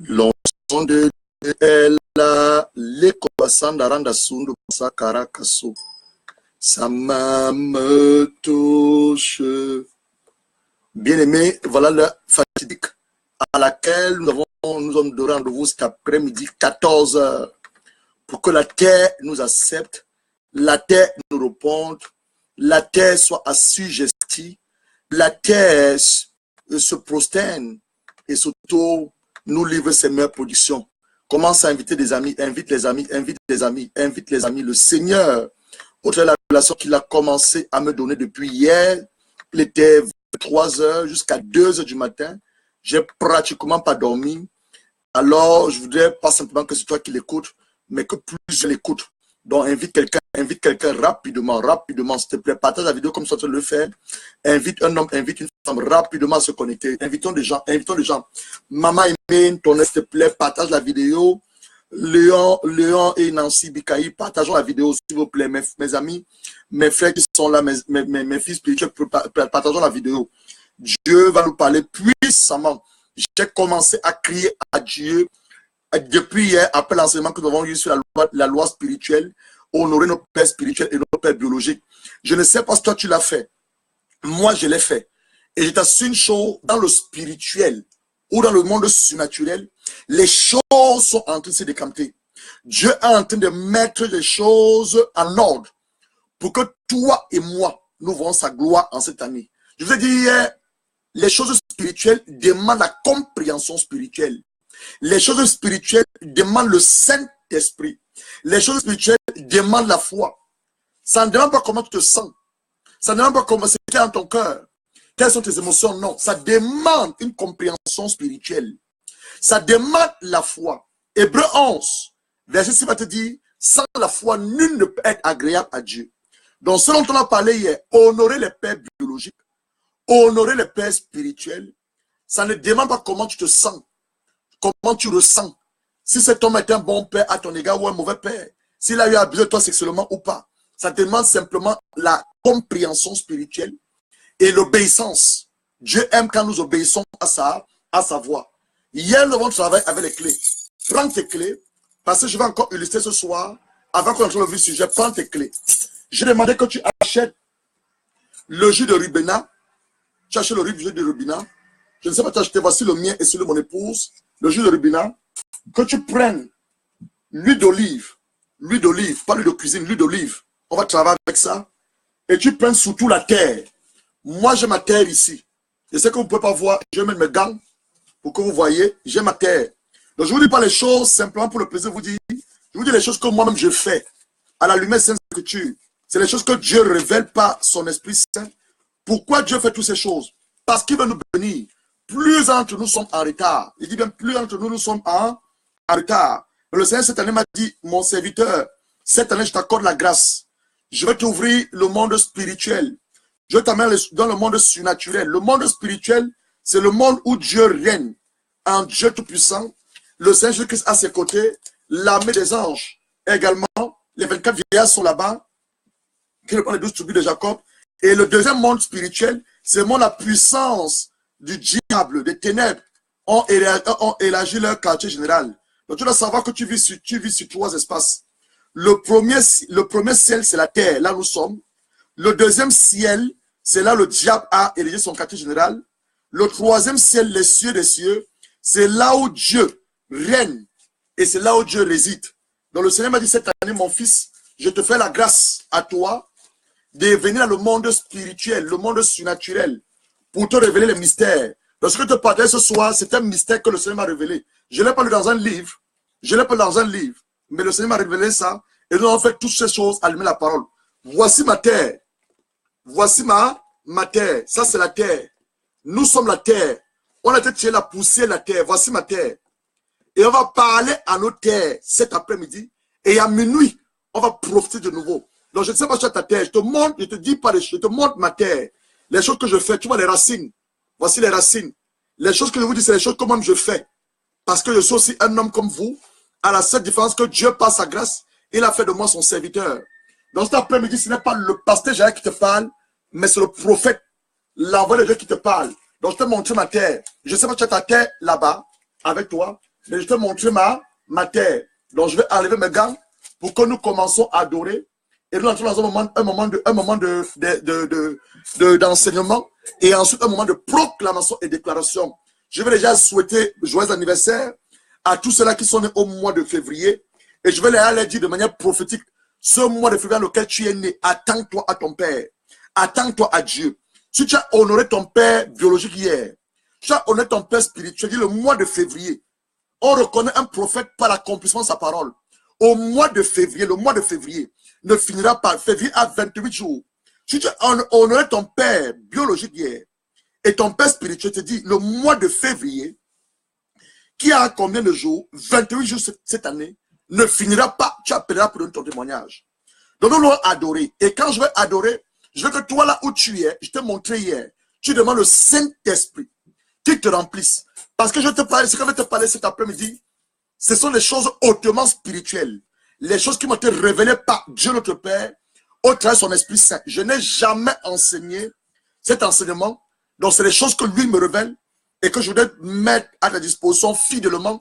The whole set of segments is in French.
L'onction de Dieu est là, l'écobasanda randa sundu sakara kaso. Sa main me touche. Bien-aimé, voilà la fatidique à laquelle nous sommes de rendez-vous cet après-midi, 14 heures, pour que la terre nous accepte, la terre nous réponde, la terre soit assujettie, la terre se prosterne et surtout nous livre ses meilleures productions. Commence à inviter des amis, invite les amis, invite les amis, invite les amis. Le Seigneur, au travers de la relation qu'il a commencé à me donner depuis hier, il était 3 heures jusqu'à 2 heures du matin. J'ai pratiquement pas dormi. Alors, je voudrais pas simplement que c'est toi qui l'écoutes, mais que plus je l'écoute. Donc, invite quelqu'un rapidement, s'il te plaît. Partage la vidéo comme ça tu le fais. Invite un homme, invite une femme rapidement à se connecter. Invitons des gens. Maman Aimée, ton s'il te plaît, partage la vidéo. Léon et Nancy Bikaï, partageons la vidéo, s'il vous plaît, mes amis, mes frères qui sont là, mes fils spirituels, partageons la vidéo. Dieu va nous parler puissamment. J'ai commencé à crier à Dieu depuis hier, après l'enseignement que nous avons eu sur la loi spirituelle, honorer nos pères spirituels et nos pères biologiques. Je ne sais pas si toi tu l'as fait. Moi, je l'ai fait. Et je t'assure une chose, dans le spirituel ou dans le monde surnaturel, les choses sont en train de se décanter. Dieu est en train de mettre les choses en ordre pour que toi et moi, nous voyons sa gloire en cette année. Je vous ai dit hier, les choses spirituelles demandent la compréhension spirituelle. Les choses spirituelles demandent le Saint-Esprit. Les choses spirituelles demandent la foi. Ça ne demande pas comment tu te sens. Ça ne demande pas comment c'est dans ton cœur. Quelles sont tes émotions? Non. Ça demande une compréhension spirituelle. Ça demande la foi. Hébreux 11, verset 6 va te dire, sans la foi, nul ne peut être agréable à Dieu. Donc, ce dont on a parlé hier, honorer les pères biologiques, honorer les pères spirituels, ça ne demande pas comment tu te sens, comment tu ressens. Si cet homme est un bon père à ton égard ou un mauvais père, s'il a eu abusé de toi sexuellement ou pas, ça demande simplement la compréhension spirituelle et l'obéissance. Dieu aime quand nous obéissons à sa voix. Hier, nous avons travaillé avec les clés. Prends tes clés, parce que je vais encore illustrer ce soir, avant qu'on entre le vif du sujet, prends tes clés. Je demandais que tu achètes le jus de rubina. Tu achètes le jus de rubina. Je ne sais pas t'acheter, voici le mien et celui de mon épouse, le jus de rubina. Que tu prennes l'huile d'olive, pas l'huile de cuisine, l'huile d'olive. On va travailler avec ça. Et tu prends surtout la terre. Moi, j'ai ma terre ici. Je sais que vous ne pouvez pas voir, je vais mettre mes gants pour que vous voyez, j'ai ma terre. Donc, je ne vous dis pas les choses simplement pour le plaisir de vous dire. Je vous dis les choses que moi-même je fais à la lumière de Sainte Écriture. C'est les choses que Dieu révèle par son Esprit Saint. Pourquoi Dieu fait toutes ces choses? Parce qu'il veut nous bénir. Plus d'entre nous sommes en retard. Il dit bien, plus d'entre nous sommes en retard. Mais le Seigneur cette année m'a dit, mon serviteur, cette année je t'accorde la grâce. Je vais t'ouvrir le monde spirituel. Je t'amène dans le monde surnaturel. Le monde spirituel, c'est le monde où Dieu règne. Un Dieu tout-puissant. Le Seigneur Jésus-Christ à ses côtés. L'armée des anges également. Les 24 vieillards sont là-bas. Qui reprend les 12 tribus de Jacob. Et le deuxième monde spirituel, c'est le monde la puissance du diable, des ténèbres, ont élargi leur quartier général. Donc tu dois savoir que tu vis sur 3 espaces. Le premier ciel, c'est la terre, là nous sommes. Le deuxième ciel, c'est là le diable a érigé son quartier général. Le troisième ciel, les cieux des cieux, c'est là où Dieu règne et c'est là où Dieu réside. Donc le Seigneur m'a dit cette année, mon fils, je te fais la grâce à toi de venir dans le monde spirituel, le monde surnaturel, pour te révéler les mystères. Donc ce que je te partage ce soir, c'est un mystère que le Seigneur m'a révélé. Je ne l'ai pas lu dans un livre, mais le Seigneur m'a révélé ça, et nous avons fait toutes ces choses à lui la parole. Voici ma terre. Voici ma terre. Ça, c'est la terre. Nous sommes la terre. On a été tiré la poussière de la terre. Voici ma terre. Et on va parler à nos terres cet après-midi. Et à minuit, on va profiter de nouveau. Donc, je ne sais pas sur ta terre. Je te montre, je te dis pas les choses. Je te montre ma terre. Les choses que je fais. Tu vois les racines. Voici les racines. Les choses que je vous dis, c'est les choses que moi je fais. Parce que je suis aussi un homme comme vous. À la seule différence que Dieu, par sa grâce, il a fait de moi son serviteur. Donc cet après-midi, ce n'est pas le pasteur Jaël qui te parle, mais c'est le prophète, l'envoyé de Dieu qui te parle. Donc je te montre ma terre. Je ne sais pas si tu as ta terre là-bas, avec toi, Mais je te montrer ma terre. Donc, je vais enlever mes gants pour que nous commençons à adorer. Et nous entrons dans un moment d'enseignement et ensuite un moment de proclamation et déclaration. Je vais déjà souhaiter joyeux anniversaire à tous ceux-là qui sont nés au mois de février. Et je vais leur dire de manière prophétique, ce mois de février dans lequel tu es né, attends-toi à ton Père. Attends-toi à Dieu. Si tu as honoré ton Père biologique hier, tu as honoré ton Père spirituel, le mois de février, on reconnaît un prophète par l'accomplissement de sa parole. Au mois de février, le mois de février ne finira pas. Février a 28 jours. Si tu as honoré ton Père biologique hier et ton Père spirituel te dit, le mois de février, qui a combien de jours? 28 jours cette année, ne finira pas. Tu appelleras pour donner ton témoignage. Donc nous allons adorer. Et quand je vais adorer, je veux que toi là où tu es, je t'ai montré hier, tu demandes le Saint-Esprit qui te remplisse. Parce que je te parle, ce que je vais te parler cet après-midi, ce sont des choses hautement spirituelles. Les choses qui m'ont été révélées par Dieu notre Père au travers de son Esprit Saint. Je n'ai jamais enseigné cet enseignement. Donc c'est des choses que lui me révèle et que je voudrais mettre à ta disposition fidèlement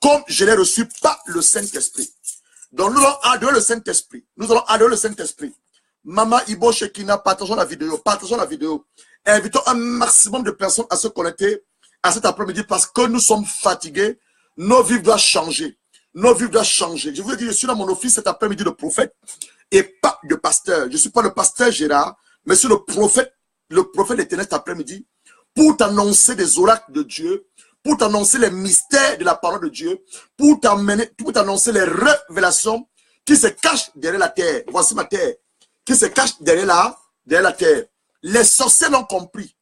comme je l'ai reçu par le Saint-Esprit. Donc nous allons adorer le Saint-Esprit. Nous allons adorer le Saint-Esprit. Maman Ibo Shekina, partageons la vidéo. Partageons la vidéo. Et invitons un maximum de personnes à se connecter à cet après-midi parce que nous sommes fatigués. Nos vies doivent changer. Nos vies doivent changer. Je vous ai dit, je suis dans mon office cet après-midi de prophète et pas de pasteur. Je ne suis pas le pasteur Gérard, mais je suis le prophète éternel cet après-midi pour t'annoncer des oracles de Dieu, pour t'annoncer les mystères de la parole de Dieu, pour t'annoncer les révélations qui se cachent derrière la terre. Voici ma terre, qui se cache derrière la terre. Les sorciers l'ont compris,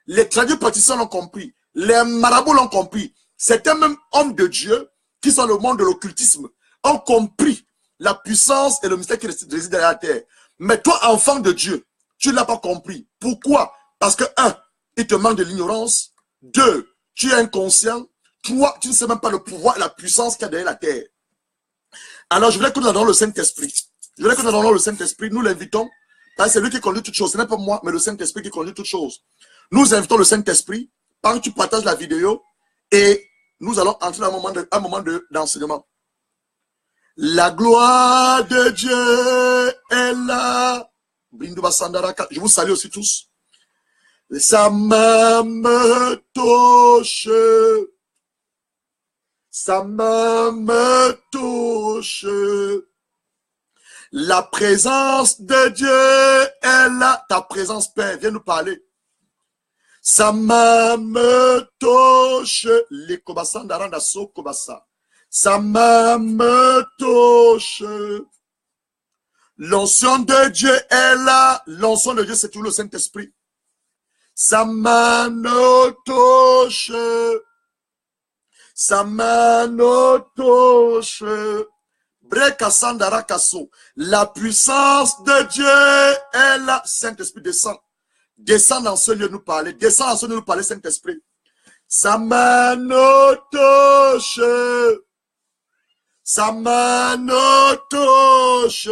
les tradipraticiens l'ont compris, les marabouts l'ont compris. Certains même hommes de Dieu qui sont le monde de l'occultisme ont compris la puissance et le mystère qui réside derrière la terre. Mais toi, enfant de Dieu, tu ne l'as pas compris. Pourquoi? Parce que, 1, il te manque de l'ignorance. 2, tu es inconscient. 3, tu ne sais même pas le pouvoir et la puissance qu'il y a derrière la terre. Alors, je voulais que nous adorons le Saint-Esprit. Nous l'invitons. C'est lui qui conduit toutes choses. Ce n'est pas moi, mais le Saint-Esprit qui conduit toutes choses. Nous invitons le Saint-Esprit. Pendant que tu partages la vidéo, et nous allons entrer dans un moment d'enseignement. La gloire de Dieu est là. Je vous salue aussi tous. Sa main me touche. Sa main me touche. La présence de Dieu est là. Ta présence, Père, viens nous parler. Sa main me touche. Les Kobasan d'Aranda So Kobasa. Sa main me touche. L'onction de Dieu est là. L'onction de Dieu, c'est tout le Saint-Esprit. Sa main nous touche. Sa main nous touche. La puissance de Dieu est là. Saint-Esprit descend. Descends dans ce lieu nous parler. Descends dans ce lieu nous parler, Saint-Esprit. Sa main nous touche. Sa main nous touche.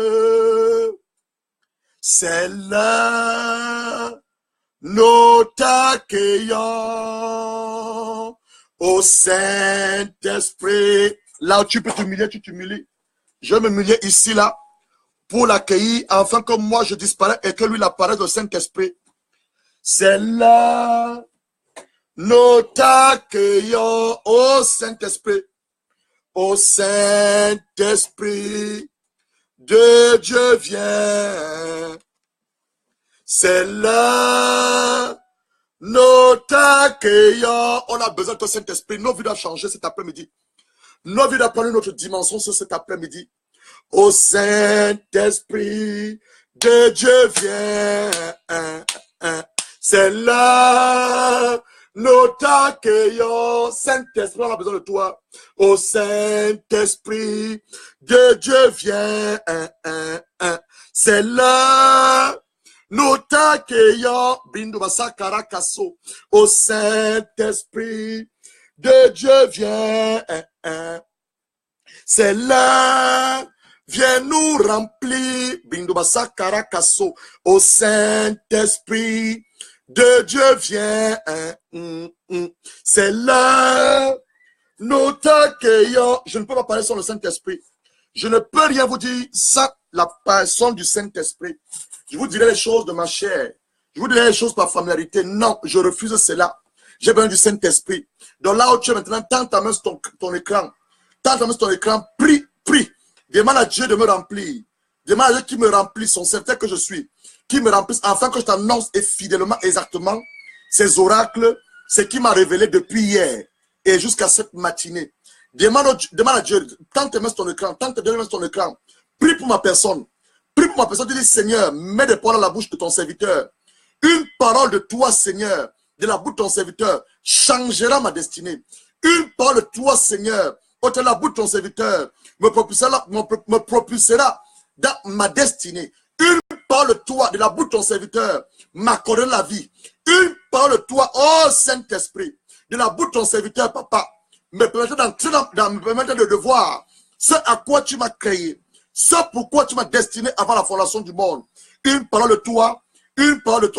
C'est là. Nous t'accueillons au Saint-Esprit. Là où tu peux t'humilier, tu t'humilies. Je vais m'humilier ici, là, pour l'accueillir, afin que moi je disparaisse et que lui il apparaisse au Saint-Esprit. C'est là, nous t'accueillons au Saint-Esprit. Au Saint-Esprit de Dieu vient. C'est là, nous t'accueillons. On a besoin de ton Saint-Esprit. Nos vies doivent changer cet après-midi. Nos vies doivent prendre une autre dimension sur cet après-midi. Au Saint-Esprit de Dieu vient. C'est là, nous t'accueillons. Saint-Esprit, on a besoin de toi. Au Saint-Esprit de Dieu vient. C'est là, nous t'accueillons. Au Saint-Esprit de Dieu vient. C'est là, viens nous remplir. Au Saint-Esprit de Dieu vient. C'est là, nous t'accueillons. Je ne peux pas parler sans le Saint-Esprit. Je ne peux rien vous dire sans la personne du Saint-Esprit. Je vous dirai les choses de ma chair. Je vous dirai les choses par familiarité. Non, je refuse cela. J'ai besoin du Saint-Esprit. Donc là où tu es maintenant, tends ta main sur ton écran. Tends ta main sur ton écran. Prie, prie. Demande à Dieu de me remplir. Demande à Dieu qui me remplisse, son serviteur que je suis. Qui me remplisse afin que je t'annonce et fidèlement, exactement, ces oracles, ce qui m'a révélé depuis hier et jusqu'à cette matinée. Demande à Dieu, tends tes mains sur ton écran, tends tes deux mains sur ton écran. Prie pour ma personne. Prie pour ma personne. Dis, Seigneur, mets des paroles à la bouche de ton serviteur. Une parole de toi, Seigneur, de la bouche de ton serviteur, changera ma destinée. Une parole de toi, Seigneur, de la bouche de ton serviteur, me propulsera dans ma destinée. Une parole de toi, de la bouche de ton serviteur, m'accordera la vie. Une parole de toi, oh Saint-Esprit, de la bouche de ton serviteur, papa, me permettant d'entrer me permettant de voir ce à quoi tu m'as créé, ce pourquoi tu m'as destiné avant la fondation du monde. Une parole de toi,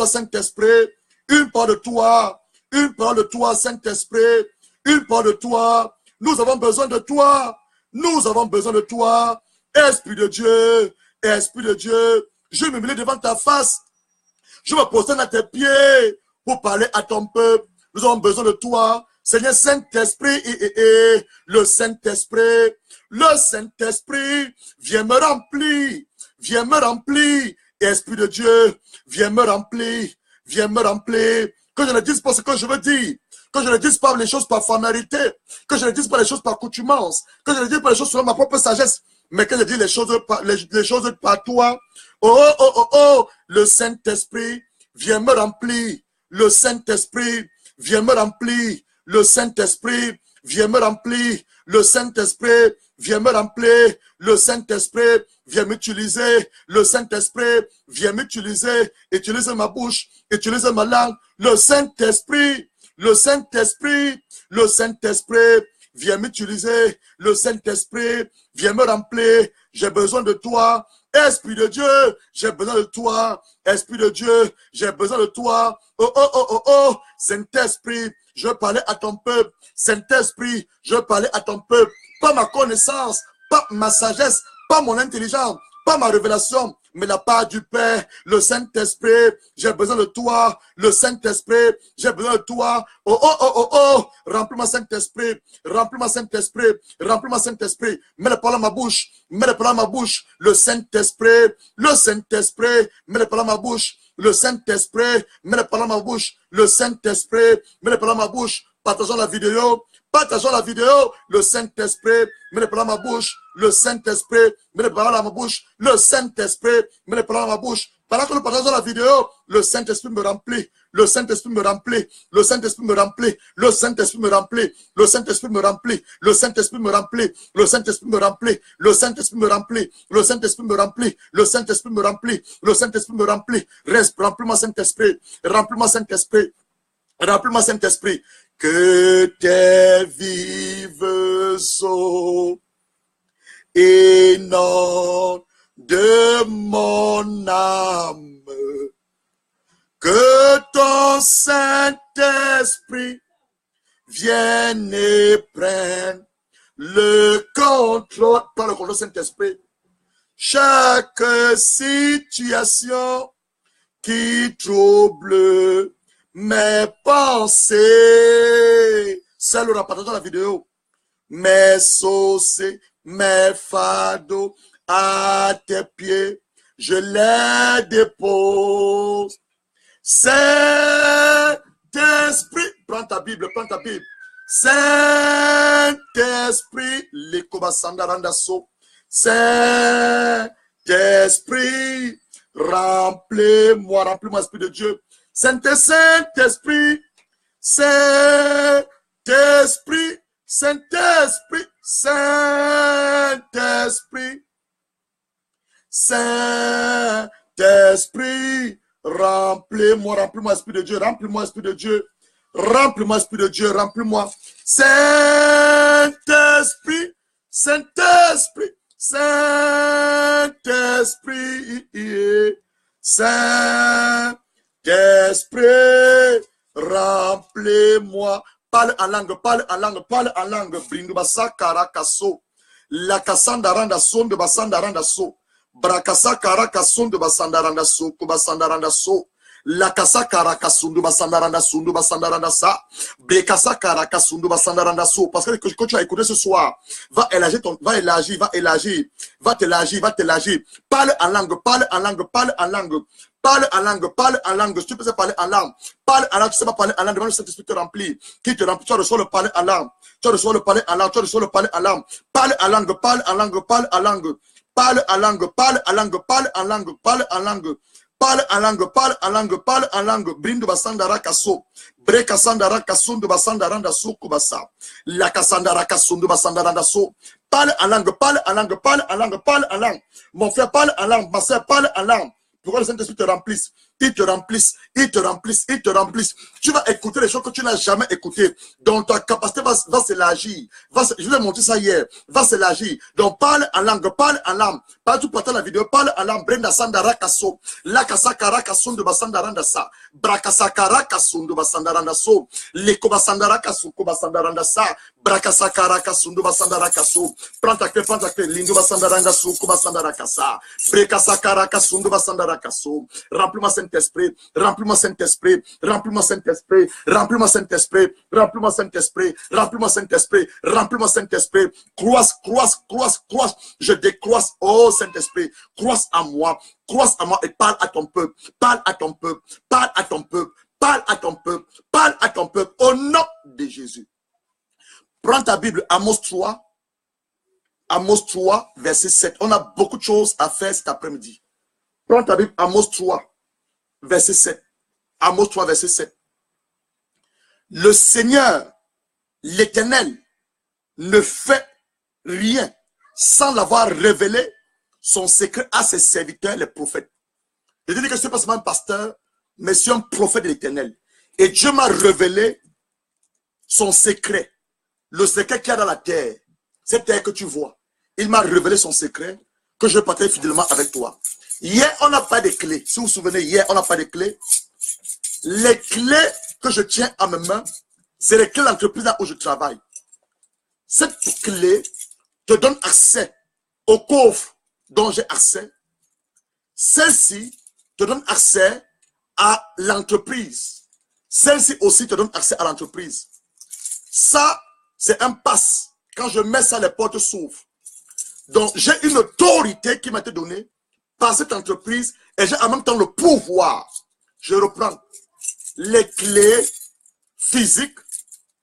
Saint-Esprit, une parole de toi, Saint-Esprit, une parole de toi. Nous avons besoin de toi, nous avons besoin de toi, Esprit de Dieu, je me mets devant ta face, je me posterne à tes pieds pour parler à ton peuple. Nous avons besoin de toi, Seigneur Saint-Esprit, le Saint-Esprit, viens me remplir, Esprit de Dieu, viens me remplir, que je ne dise pas ce que je veux dire, que je ne dise pas les choses par familiarité, que je ne dise pas les choses par coutumance, que je ne dise pas les choses selon ma propre sagesse, mais que je dise les choses par toi. Oh, le Saint-Esprit, viens me remplir, le Saint-Esprit, viens me remplir, le Saint-Esprit, viens me remplir, le Saint-Esprit, viens me remplir, le Saint-Esprit, viens m'utiliser, le Saint-Esprit, viens m'utiliser, utilise ma bouche, utilise ma langue, le Saint-Esprit, viens m'utiliser, le Saint-Esprit, viens me remplir, j'ai besoin de toi, Esprit de Dieu, j'ai besoin de toi, Esprit de Dieu, j'ai besoin de toi, oh, Saint-Esprit, je veux parler à ton peuple, Saint-Esprit, je veux parler à ton peuple, pas ma connaissance, pas ma sagesse, pas mon intelligence, pas ma révélation, mais la part du Père, le Saint-Esprit, j'ai besoin de toi, le Saint-Esprit, j'ai besoin de toi, oh, remplis-moi Saint-Esprit, remplis-moi Saint-Esprit, remplis-moi Saint-Esprit, mets les paroles à ma bouche, mets les paroles à ma bouche, le Saint-Esprit, mets les paroles à ma bouche, le Saint-Esprit, mets les paroles à ma bouche, le Saint-Esprit, mets les paroles à ma bouche, partageons la vidéo, le Saint-Esprit, mets les paroles à ma bouche, le Saint-Esprit, mets les paroles à ma bouche, le Saint-Esprit, mets les paroles à ma bouche. Pendant que nous partageons la vidéo, le Saint-Esprit me remplit, le Saint-Esprit me remplit, le Saint-Esprit me remplit, le Saint-Esprit me remplit, le Saint-Esprit me remplit, le Saint-Esprit me remplit, le Saint-Esprit me remplit, le Saint-Esprit me remplit, le Saint-Esprit me remplit, le Saint-Esprit me remplit, le Saint-Esprit me remplit, reste, remplis-moi Saint-Esprit, remplis-moi Saint-Esprit, remplis-moi Saint-Esprit, que tes vives eaux inondent de mon âme, que ton Saint-Esprit vienne et prenne le contrôle, par le contrôle Saint-Esprit, chaque situation qui trouble mes pensées, celle où on partage la vidéo, mes sauces, mes fardeaux à tes pieds, je les dépose. Saint-Esprit, prends ta Bible, Saint-Esprit, l'écobasandarandasso, Saint-Esprit, remplis-moi, Esprit de Dieu. Saint-Esprit, Saint-Esprit, Saint-Esprit, Saint-Esprit, Saint-Esprit, remplis-moi, Esprit de Dieu, remplis-moi, Esprit de Dieu, remplis-moi, Esprit de Dieu, remplis-moi. Saint-Esprit, Saint-Esprit, Saint-Esprit, Saint-Esprit, remplis-moi parle en langue, parle en langue, parle en langue. Brindubasa karakaso. La kasanda son de basanda randa so. Brakasa karakason de basanda randa so. Kubasanda randa so. La kasa karakasundu basanda randa sundu basanda randa sa. Brekasa karakasundu basanda randa so. Parce que quand tu as écouté ce soir, va élargir, va t'élargir. Parle en langue, parle en langue, parle en langue. Parle en langue, parle en langue. Si tu peux parler en langue, parle en langue. Tu sais pas parler en langue, demande le Saint-Esprit te remplit. Qui te remplit, tu reçois le parler en langue. Tu reçois le parler en langue, tu reçois le parler en langue. Parle en langue, parle en langue, parle en langue. Parle en langue, parle en langue, parle en langue, parle en langue. Parle en langue, parle en langue, parle en langue. Brindu basandara kaso. Breka sandara kasundu basandara so kubasa. La kasandara kasundu basandara so. Parle en langue, parle en langue, parle en langue, parle en langue. Mon frère, parle en langue. Ma soeur, parle en langue. Pourquoi le Saint-Esprit te remplisse? Il te remplisse, il te remplisse, il te remplisse. Tu vas écouter les choses que tu n'as jamais écoutées. Donc ta capacité va s'élargir. Je vous ai montré ça hier. Va s'élargir. Donc parle en langue, parle en langue. Pas tout partant la vidéo, parle en langue. Brenda Sandara Kasso. La Kasakara Kasson de Basandaranda sa. Brakasakara Kasson de Basandaranda so. Leko Basandara Kasso, Basandaranda sa. Brakasakara Kasson de Basandara Kasso. Prends ta clé, Lindo Basandaranda so, Basandara Kassa. Brekasakara Kasson de Basandara Kasso. Remplis-moi Saint-Esprit, remplis-moi Saint-Esprit, remplis-moi Saint-Esprit, remplis-moi Saint-Esprit, remplis-moi Saint-Esprit, remplis-moi Saint-Esprit, remplis-moi Saint-Esprit. Croisse, croisse, croisse, croisse. Je décroisse, oh Saint-Esprit, croisse à moi et parle à ton peuple, parle à ton peuple, parle à ton peuple, parle à ton peuple, parle à ton peuple, au nom de Jésus. Prends ta Bible, Amos 3, verset 7. On a beaucoup de choses à faire cet après-midi. Prends ta Bible, Amos 3, verset 7. Amos 3, verset 7. Le Seigneur, l'Éternel, ne fait rien sans l'avoir révélé son secret à ses serviteurs, les prophètes. Je dis que je ne suis pas seulement un pasteur, mais je suis un prophète de l'Éternel. Et Dieu m'a révélé son secret. Le secret qu'il y a dans la terre. Cette terre que tu vois. Il m'a révélé son secret que je partage fidèlement avec toi. Hier, on n'a pas de clés. Si vous vous souvenez, hier, on n'a pas de clés. Les clés que je tiens à mes mains, c'est les clés d'entreprise où je travaille. Cette clé te donne accès au coffre dont j'ai accès. Celle-ci te donne accès à l'entreprise. Celle-ci aussi te donne accès à l'entreprise. Ça, c'est un pass. Quand je mets ça, les portes s'ouvrent. Donc, j'ai une autorité qui m'a été donnée par cette entreprise et j'ai en même temps le pouvoir. Je reprends les clés physiques,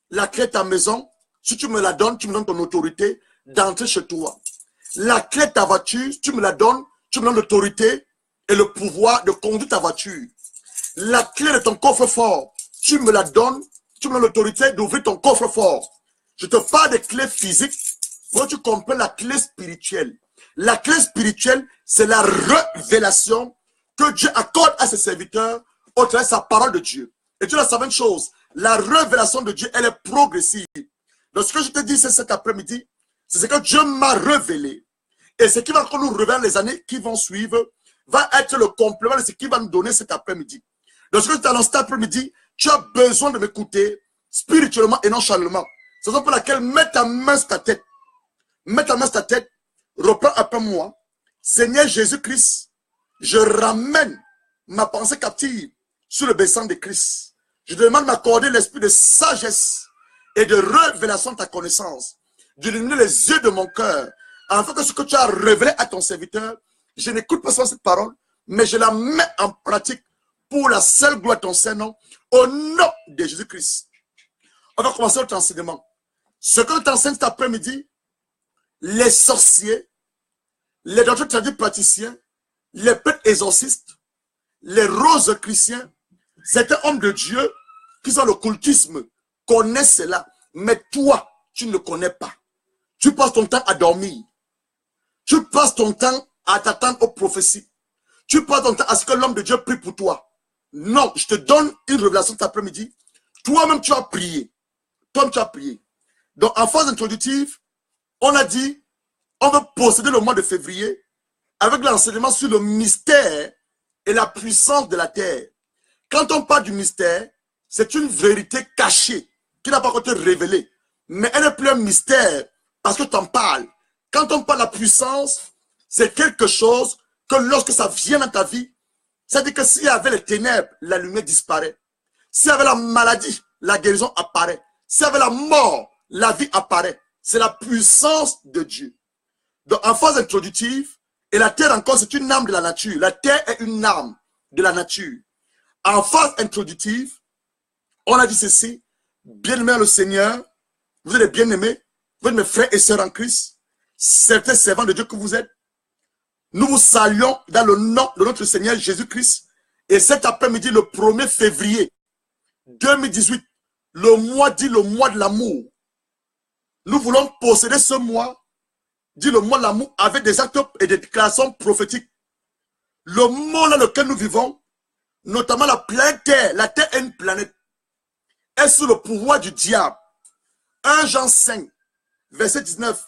la clé de ta maison. Si tu me la donnes, tu me donnes ton autorité d'entrer chez toi. La clé de ta voiture, tu me la donnes, tu me donnes l'autorité et le pouvoir de conduire ta voiture. La clé de ton coffre-fort, tu me la donnes, tu me donnes l'autorité d'ouvrir ton coffre-fort. Je te parle des clés physiques pour que tu comprennes la clé spirituelle. La clé spirituelle, c'est la révélation que Dieu accorde à ses serviteurs au travers de sa parole de Dieu. Et tu dois savoir une chose, la révélation de Dieu, elle est progressive. Donc ce que je te dis, c'est cet après-midi, c'est ce que Dieu m'a révélé. Et ce qui va nous révéler les années qui vont suivre, va être le complément de ce qu'il va nous donner cet après-midi. Donc ce que je t'annonce cet après-midi, tu as besoin de m'écouter spirituellement et non charnellement. C'est la raison pour laquelle mets ta main sur ta tête. Mets ta main sur ta tête. Reprends après moi. Seigneur Jésus-Christ, je ramène ma pensée captive sur le bassin de Christ. Je demande m'accorder l'esprit de sagesse et de révélation de ta connaissance. D'illuminer les yeux de mon cœur. Afin que ce que tu as révélé à ton serviteur, je n'écoute pas seulement cette parole, mais je la mets en pratique pour la seule gloire de ton Saint-Nom, au nom de Jésus-Christ. On va commencer notre enseignement. Ce que t'enseigne cet après-midi, les sorciers, les docteurs tradis praticiens, les prêtres exorcistes, les roses chrétiens, c'est un homme de Dieu qui sont l'occultisme, connaissent cela. Mais toi, tu ne le connais pas. Tu passes ton temps à dormir. Tu passes ton temps à t'attendre aux prophéties. Tu passes ton temps à ce que l'homme de Dieu prie pour toi. Non, je te donne une révélation cet après-midi. Toi-même, tu as prié. Toi-même, tu as prié. Donc, en phase introductive, on a dit, on veut posséder le mois de février avec l'enseignement sur le mystère et la puissance de la terre. Quand on parle du mystère, c'est une vérité cachée qui n'a pas encore été révélée. Mais elle n'est plus un mystère parce que tu en parles. Quand on parle de la puissance, c'est quelque chose que lorsque ça vient dans ta vie, c'est-à-dire que s'il y avait les ténèbres, la lumière disparaît. S'il y avait la maladie, la guérison apparaît. S'il y avait la mort, la vie apparaît. C'est la puissance de Dieu. Donc, en phase introductive, et la terre encore, c'est une âme de la nature. La terre est une âme de la nature. En phase introductive, on a dit ceci, bien-aimés le Seigneur, vous êtes bien-aimés, vous êtes mes frères et sœurs en Christ, certains servants de Dieu que vous êtes. Nous vous saluons dans le nom de notre Seigneur Jésus-Christ. Et cet après-midi, le 1er février 2018, le mois dit le mois de l'amour. Nous voulons posséder ce mois, dit le mois de l'amour, avec des actes et des déclarations prophétiques. Le monde dans lequel nous vivons, notamment la planète Terre, la Terre est une planète, est sous le pouvoir du diable. 1 Jean 5, verset 19.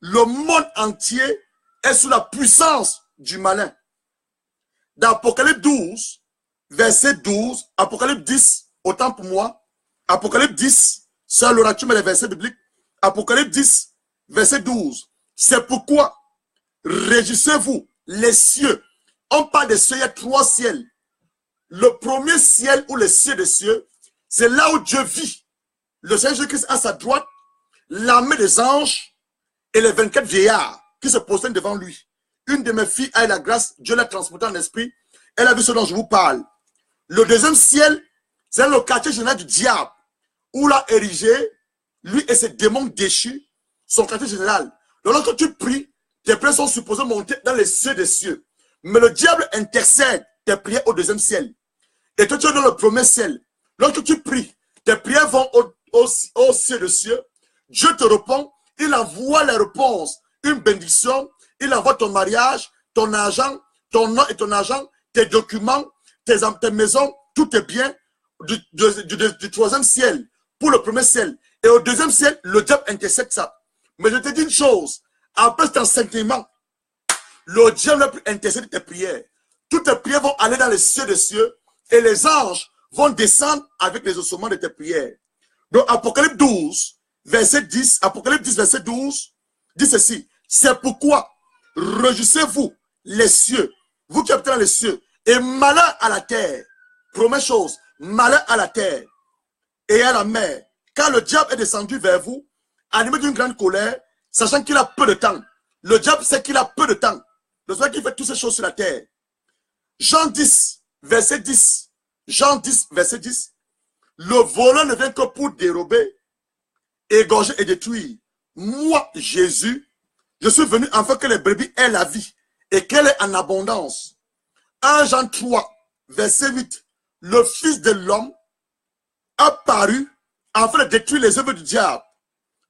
Le monde entier est sous la puissance du malin. Dans Apocalypse 12, verset 12, Apocalypse 10, autant pour moi, Apocalypse 10, Sœur Laura, tu mets les versets bibliques, Apocalypse 10, verset 12. C'est pourquoi, réjouissez-vous, les cieux. On parle des cieux, il y a 3 ciels. Le premier ciel ou le ciel des cieux, c'est là où Dieu vit. Le Seigneur Jésus-Christ à sa droite, l'armée des anges et les 24 vieillards qui se prosternent devant lui. Une de mes filles a eu la grâce, Dieu l'a transportée en esprit. Elle a vu ce dont je vous parle. Le deuxième ciel, c'est le quartier général du diable, où l'a érigé, lui et ses démons déchus, son quartier général. Donc lorsque tu pries, tes prières sont supposées monter dans les cieux des cieux. Mais le diable intercède tes prières au deuxième ciel. Et toi, tu es dans le premier ciel. Lorsque tu pries, tes prières vont au ciel des cieux. Dieu te répond, il envoie les réponses, une bénédiction, il envoie ton mariage, ton argent, ton nom et ton argent, tes documents, tes maisons, tous tes biens du troisième ciel pour le premier ciel. Et au deuxième ciel, le diable intercède ça. Mais je te dis une chose, après cet enseignement, le diable n'a plus intercéder tes prières. Toutes tes prières vont aller dans les cieux des cieux et les anges vont descendre avec les ossements de tes prières. Donc Apocalypse 12, verset 10, Apocalypse 10, verset 12, dit ceci. C'est pourquoi, réjouissez-vous les cieux, vous qui habitez dans les cieux, et malheur à la terre. Première chose, malheur à la terre et à la mer. Car le diable est descendu vers vous, animé d'une grande colère, sachant qu'il a peu de temps. Le diable sait qu'il a peu de temps. Le soir qu'il fait toutes ces choses sur la terre. Jean 10, verset 10. Jean 10, verset 10. Le voleur ne vient que pour dérober, égorger et détruire. Moi, Jésus, je suis venu afin que les brebis aient la vie et qu'elle est en abondance. 1 Jean 3, verset 8. Le Fils de l'homme a paru afin de détruire les œuvres du diable.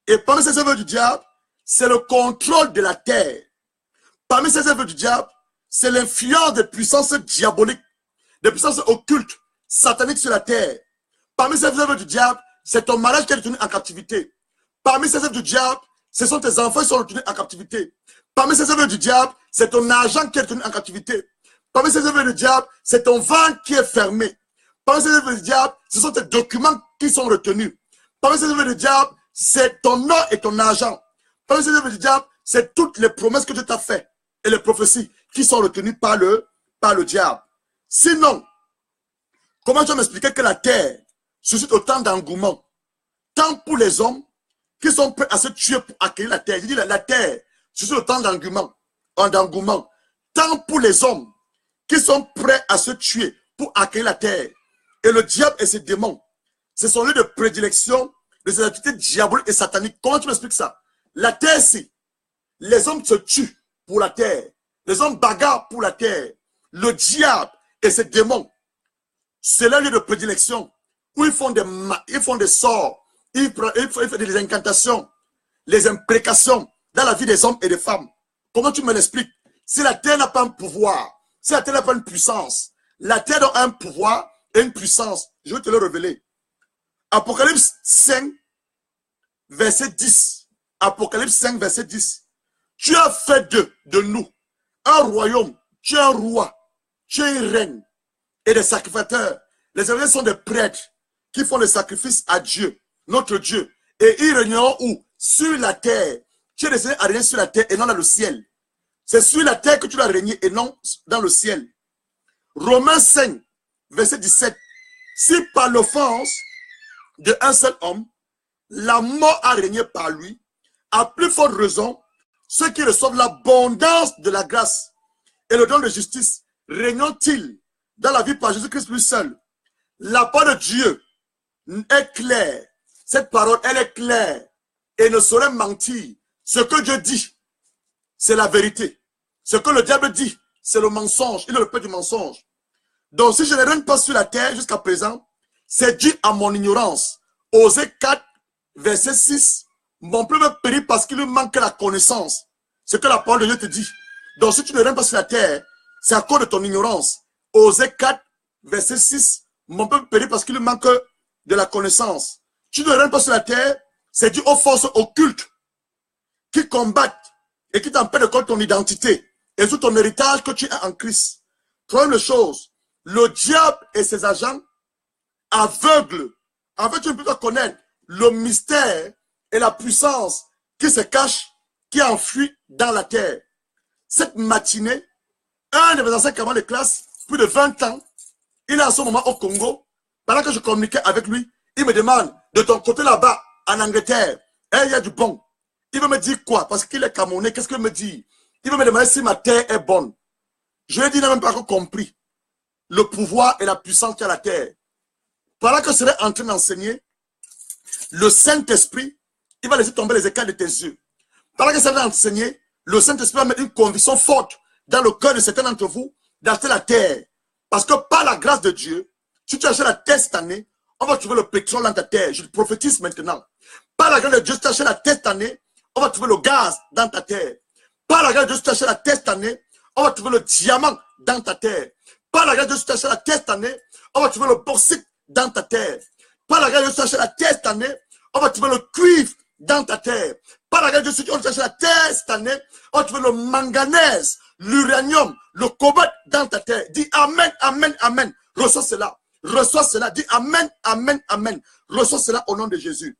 Et parmi ces œuvres du diable, c'est le contrôle de la terre. Parmi ces œuvres du diable, c'est l'influence des puissances diaboliques, des puissances occultes, sataniques sur la terre. Parmi ces œuvres du diable, c'est ton mariage qui est retenu en captivité. Parmi ces œuvres du diable, ce sont tes enfants qui sont retenus en captivité. Parmi ces œuvres du diable, c'est ton argent qui est retenu en captivité. Parmi ces œuvres du diable, c'est ton ventre qui est fermé. Parmi ces œuvres du diable, ce sont tes documents qui sont retenus. Parmi ces œuvres du diable, c'est ton nom et ton argent. Parmi ces œuvres du diable, c'est toutes les promesses que Dieu t'a faites et les prophéties qui sont retenues par le diable. Sinon, comment tu vas m'expliquer que la terre suscite autant d'engouement, tant pour les hommes qui sont prêts à se tuer pour accueillir la terre. Je dis la terre suscite autant d'engouement, tant pour les hommes qui sont prêts à se tuer pour accueillir la terre. Et le diable et ses démons, c'est son lieu de prédilection de ces activités diaboliques et sataniques. Comment tu m'expliques ça? La terre, c'est les hommes se tuent pour la terre. Les hommes bagarrent pour la terre. Le diable et ses démons, c'est leur lieu de prédilection où ils font des sorts, ils font des incantations, les imprécations dans la vie des hommes et des femmes. Comment tu me l'expliques? Si la terre n'a pas un pouvoir, si la terre n'a pas une puissance, la terre a un pouvoir et une puissance. Je vais te le révéler. Apocalypse 5, verset 10. Apocalypse 5, verset 10. Tu as fait de nous un royaume. Tu es un roi. Tu es une reine. Et des sacrificateurs. Les sacrificateurs sont des prêtres qui font des sacrifices à Dieu. notre Dieu. Et ils régneront où? Sur la terre. Tu es destiné à régner sur la terre et non dans le ciel. C'est sur la terre que tu dois régner et non dans le ciel. Romains 5, verset 17. Si par l'offense de un seul homme, la mort a régné par lui, à plus forte raison, ceux qui reçoivent l'abondance de la grâce et le don de justice, régnent-ils dans la vie par Jésus-Christ lui seul. La parole de Dieu est claire. Cette parole, elle est claire et ne saurait mentir. Ce que Dieu dit, c'est la vérité. Ce que le diable dit, c'est le mensonge. Il est le père du mensonge. Donc, si je ne règne pas sur la terre jusqu'à présent, c'est dû à mon ignorance. Osée 4, verset 6. Mon peuple périt parce qu'il lui manque la connaissance. Ce que la parole de Dieu te dit. Donc, si tu ne règnes pas sur la terre, c'est à cause de ton ignorance. Osée 4, verset 6. Mon peuple périt parce qu'il lui manque de la connaissance. Tu ne règnes pas sur la terre, c'est dû aux forces occultes qui combattent et qui t'empêchent de connaître ton identité et tout ton héritage que tu as en Christ. Troisième chose, le diable et ses agents aveugles. En fait, tu ne peux pas connaître le mystère et la puissance qui se cache, qui enfuit dans la terre. Cette matinée, un de mes anciens camarades de classe, plus de 20 ans, il est en ce moment au Congo. Pendant que je communiquais avec lui, il me demande, de ton côté là-bas, en Angleterre, il y a du bon. Il veut me dire quoi? Parce qu'il est Camerounais, qu'est-ce qu'il me dit? Il veut me demander si ma terre est bonne. Je lui ai dit, il n'a même pas encore compris le pouvoir et la puissance qu'il y a à la terre. Pendant que je serai en train d'enseigner, le Saint-Esprit, il va laisser tomber les écailles de tes yeux. Pendant que je serai en train d'enseigner, le Saint-Esprit va mettre une conviction forte dans le cœur de certains d'entre vous d'acheter la terre. Parce que par la grâce de Dieu, si tu achètes la terre cette année, on va trouver le pétrole dans ta terre. Je te prophétise maintenant. Par la grâce de Dieu, si tu achètes la terre cette année, on va trouver le gaz dans ta terre. Par la grâce de Dieu, si tu achètes la terre cette année, on va trouver le diamant dans ta terre. Par la grâce de Dieu, si tu achètes la terre cette année, on va trouver le bauxite dans ta terre. Par la grâce de Dieu, si tu achètes la terre cette année, on va trouver le cuivre dans ta terre. Par la grâce de Dieu, si tu achètes la terre cette année, on va trouver le manganèse, l'uranium, le cobalt dans ta terre. Dis amen, amen, amen. Reçois cela. Reçois cela. Dis amen, amen, amen. Reçois cela au nom de Jésus.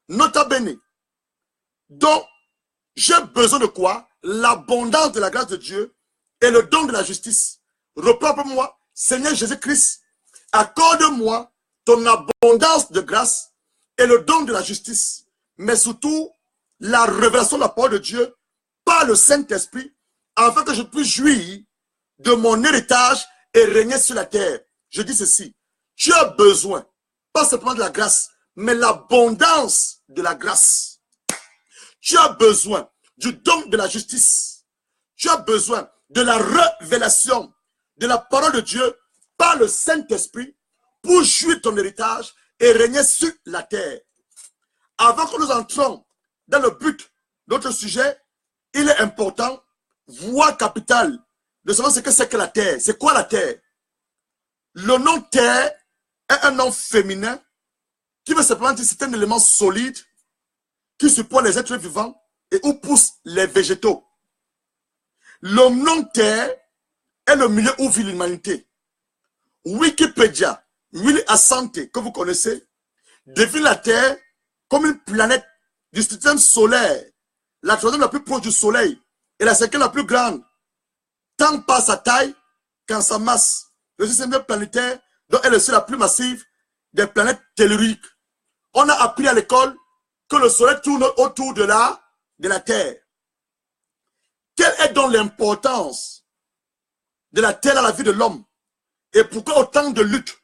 Nota bene. Donc, j'ai besoin de quoi? L'abondance de la grâce de Dieu et le don de la justice. Reprends pour moi, Seigneur Jésus-Christ, accorde-moi ton abondance de grâce et le don de la justice, mais surtout la révélation de la parole de Dieu par le Saint-Esprit, afin que je puisse jouir de mon héritage et régner sur la terre. Je dis ceci, tu as besoin, pas simplement de la grâce, mais l'abondance de la grâce. Tu as besoin du don de la justice. Tu as besoin de la révélation de la parole de Dieu par le Saint-Esprit pour jouir ton héritage et régner sur la terre. Avant que nous entrons dans le but de notre sujet, il est important, voie capitale, de savoir ce que c'est que la terre. C'est quoi la terre? Le nom terre est un nom féminin qui veut simplement dire que c'est un élément solide qui supporte les êtres vivants et où poussent les végétaux. Le nom terre est le milieu où vit l'humanité. Wikipédia, Will Asante, que vous connaissez, définit la Terre comme une planète du système solaire, la troisième la plus proche du Soleil et la cinquième la plus grande, tant par sa taille qu'en sa masse. Le système planétaire dont elle est aussi la plus massive des planètes telluriques. On a appris à l'école que le Soleil tourne autour de la Terre. Quelle est donc l'importance de la Terre dans la vie de l'homme? Et pourquoi autant de luttes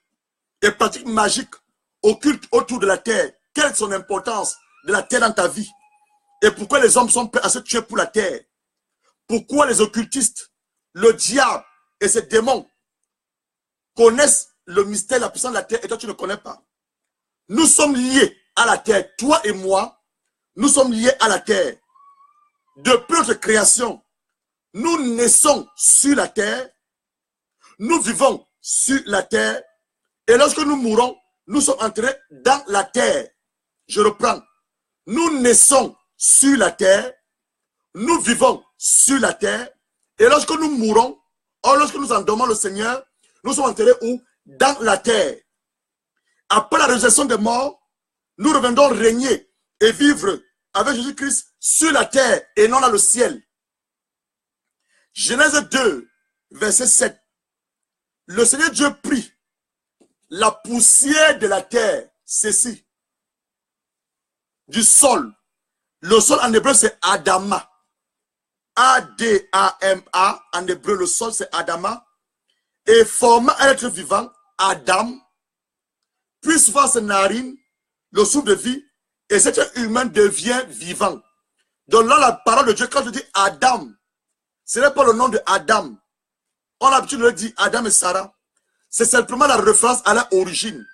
et pratiques magiques occultent autour de la Terre? Quelle est son importance de la Terre dans ta vie? Et pourquoi les hommes sont prêts à se tuer pour la Terre? Pourquoi les occultistes, le diable et ses démons connaissent le mystère, la puissance de la Terre et toi tu ne connais pas? Nous sommes liés à la Terre. Toi et moi, nous sommes liés à la Terre. Depuis notre création, nous naissons sur la Terre, nous vivons sur la Terre, et lorsque nous mourons, nous sommes entrés dans la Terre. Je reprends. Nous naissons sur la Terre, nous vivons sur la Terre, et lorsque nous mourons, ou lorsque nous endormons le Seigneur, nous sommes enterrés où? Dans la Terre. Après la résurrection des morts, Nous reviendrons régner et vivre avec Jésus-Christ sur la terre et non dans le ciel. Genèse 2, verset 7. Le Seigneur Dieu prit la poussière de la terre, ceci, du sol. Le sol en hébreu c'est Adama. A-D-A-M-A. En hébreu le sol c'est Adama. Et forma un être vivant, Adam, puis voir ses narines, le souffle de vie, et cet être humain devient vivant. Donc là, la parole de Dieu, quand je dis Adam, ce n'est pas le nom de Adam. On a l'habitude de le dire Adam et Sarah. C'est simplement la référence à l'origine.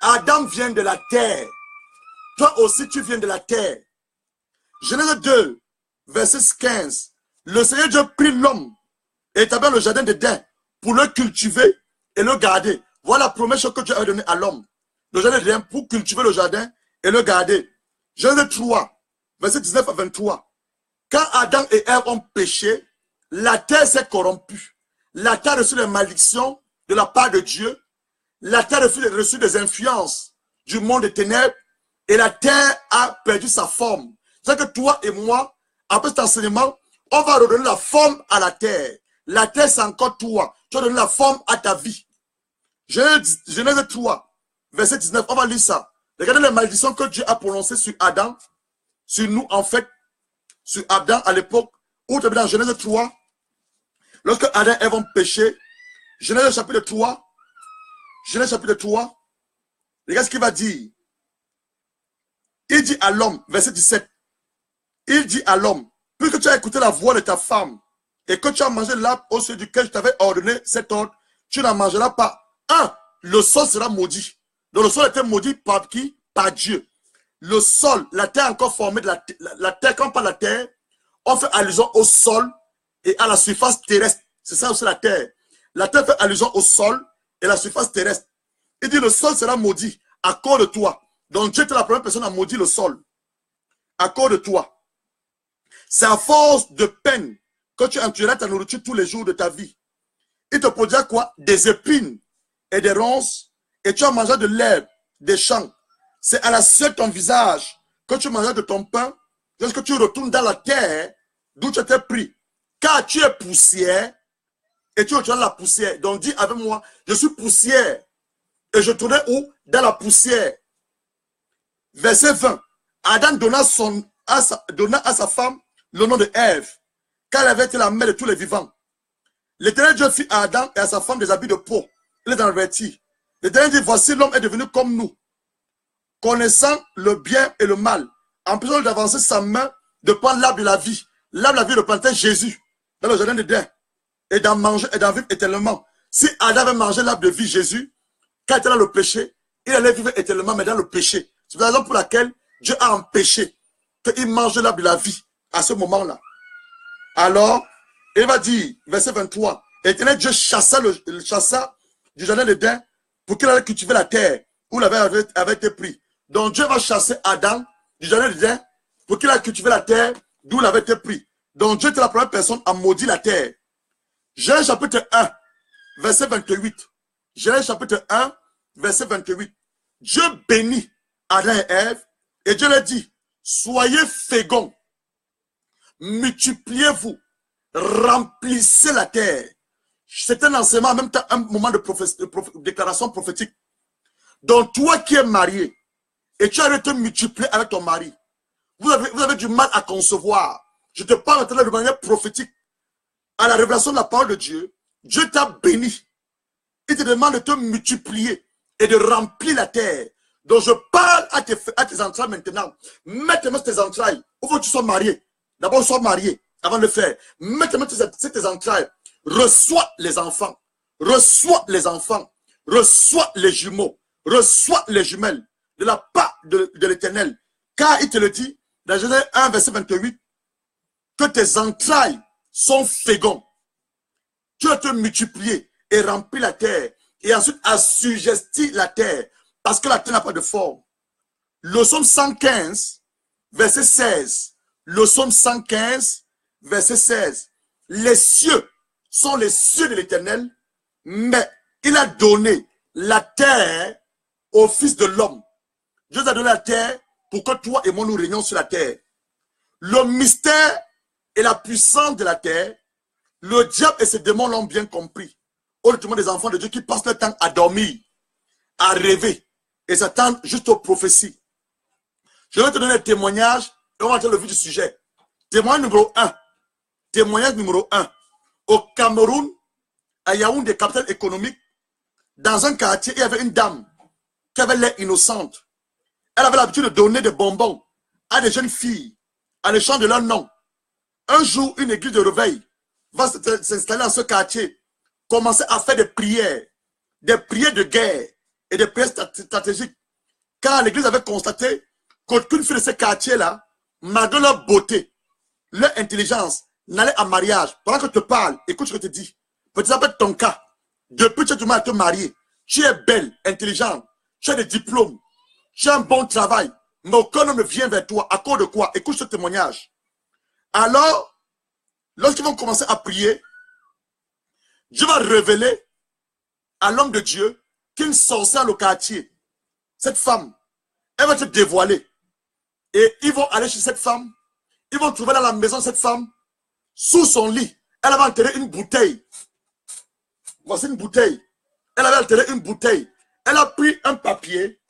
Adam vient de la terre. Toi aussi, tu viens de la terre. Genèse 2, verset 15. Le Seigneur Dieu prit l'homme et établit le jardin d'Éden pour le cultiver et le garder. Voilà la première chose que Dieu a donnée à l'homme. Le jardin d'Éden pour cultiver le jardin et le garder. Genèse 3, verset 19 à 23. Quand Adam et Ève ont péché, la terre s'est corrompue. La terre a reçu les malédictions de la part de Dieu. La terre a reçu des influences du monde des ténèbres. Et la terre a perdu sa forme. C'est que toi et moi, après cet enseignement, on va redonner la forme à la terre. La terre, c'est encore toi. Tu vas donner la forme à ta vie. Genèse 3, verset 19, on va lire ça. Regardez les malédictions que Dieu a prononcées sur Adam, sur nous en fait, sur Adam à l'époque, où tu es dans Genèse 3, lorsque Adam et Ève ont péché, Genèse chapitre 3, regarde ce qu'il va dire. Il dit à l'homme, verset 17, il dit à l'homme, puisque tu as écouté la voix de ta femme, et que tu as mangé l'arbre au sujet duquel je t'avais ordonné cet ordre, tu n'en mangeras pas. Le sol sera maudit. Donc le sol était maudit par qui? Par Dieu. Le sol, la terre encore formée de la terre, quand on parle de la terre, on fait allusion au sol et à la surface terrestre. C'est ça aussi la terre. La terre fait allusion au sol et la surface terrestre. Il dit le sol sera maudit à cause de toi. Donc Dieu était la première personne à maudire le sol. À cause de toi. C'est à force de peine que tu entueras ta nourriture tous les jours de ta vie. Il te produira quoi? Des épines et des ronces, et tu as mangé de l'herbe, des champs. C'est à la sueur de ton visage que tu mangeras de ton pain, lorsque tu retournes dans la terre d'où tu étais pris. Car tu es poussière, et tu retournes la poussière. Donc dis avec moi, je suis poussière, et je tournais où? Dans la poussière. Verset 20. Adam donna à sa femme le nom de Ève, car elle avait été la mère de tous les vivants. L'Éternel Dieu fit à Adam et à sa femme des habits de peau. Il les envêtit. L'Éternel dit, voici l'homme est devenu comme nous, connaissant le bien et le mal, empêchant d'avancer sa main, de prendre l'arbre de la vie. L'arbre de la vie représentait Jésus dans le jardin d'Éden, et d'en manger et d'en vivre éternellement. Si Adam avait mangé l'arbre de vie, Jésus, quand il était dans le péché, il allait vivre éternellement, mais dans le péché. C'est la raison pour laquelle Dieu a empêché qu'il mange l'arbre de la vie à ce moment-là. Alors, il va dire, verset 23, l'Éternel Dieu chassa du jardin d'Éden pour qu'il allait cultiver la terre où il avait été pris. Donc Dieu va chasser Adam du jardin d'Éden pour qu'il allait cultiver la terre d'où il avait été pris. Donc Dieu était la première personne à maudire la terre. Genèse chapitre 1, verset 28. Genèse chapitre 1, verset 28. Dieu bénit Adam et Ève et Dieu leur dit, soyez féconds, multipliez-vous, remplissez la terre. C'est un enseignement, en même temps un moment de déclaration prophétique. Donc toi qui es marié et tu as été multiplié avec ton mari, vous avez du mal à concevoir. Je te parle maintenant de manière prophétique. À la révélation de la parole de Dieu, Dieu t'a béni. Il te demande de te multiplier et de remplir la terre. Donc je parle à tes entrailles maintenant. Mets-moi tes entrailles. Où faut que tu sois marié? D'abord, sois marié avant de le faire. Mets-moi tes entrailles. Reçois les enfants. Reçois les enfants. Reçois les jumeaux. Reçois les jumelles de la part de l'Éternel. Car il te le dit dans Genèse 1, verset 28, que tes entrailles sont féconds. Tu vas te multiplier et remplir la terre. Et ensuite assujettir la terre. Parce que la terre n'a pas de forme. Le psaume 115, verset 16. Le psaume 115, verset 16. Les cieux sont les cieux de l'Éternel, mais il a donné la terre au Fils de l'homme. Dieu nous a donné la terre pour que toi et moi nous régnions sur la terre. Le mystère et la puissance de la terre, le diable et ses démons l'ont bien compris. Autrement, des enfants de Dieu qui passent leur temps à dormir, à rêver et s'attendent juste aux prophéties. Je vais te donner un témoignage et on va entrer le vif du sujet. Témoignage numéro 1. Témoignage numéro 1. Au Cameroun, à Yaoundé, capitale économique, dans un quartier, il y avait une dame qui avait l'air innocente. Elle avait l'habitude de donner des bonbons à des jeunes filles en échange de leur nom. Un jour, une église de réveil va s'installer dans ce quartier, commencer à faire des prières de guerre et des prières stratégiques. Car l'église avait constaté qu'aucune fille de ce quartier-là, malgré leur beauté, leur intelligence, n'allait en mariage. Pendant que je te parle, écoute ce que je te dis. Peut-être ça peut être ton cas. Depuis que tu as du mal à te marier, tu es belle, intelligente, tu as des diplômes, tu as un bon travail, mais aucun homme ne vient vers toi. À cause de quoi? Écoute ce témoignage. Alors, lorsqu'ils vont commencer à prier, Dieu va révéler à l'homme de Dieu qu'une sorcière dans le quartier, cette femme, elle va se dévoiler. Et ils vont aller chez cette femme, ils vont trouver dans la maison de cette femme, sous son lit, elle avait enterré une bouteille. Voici une bouteille. Elle avait enterré une bouteille. Elle a pris un papier.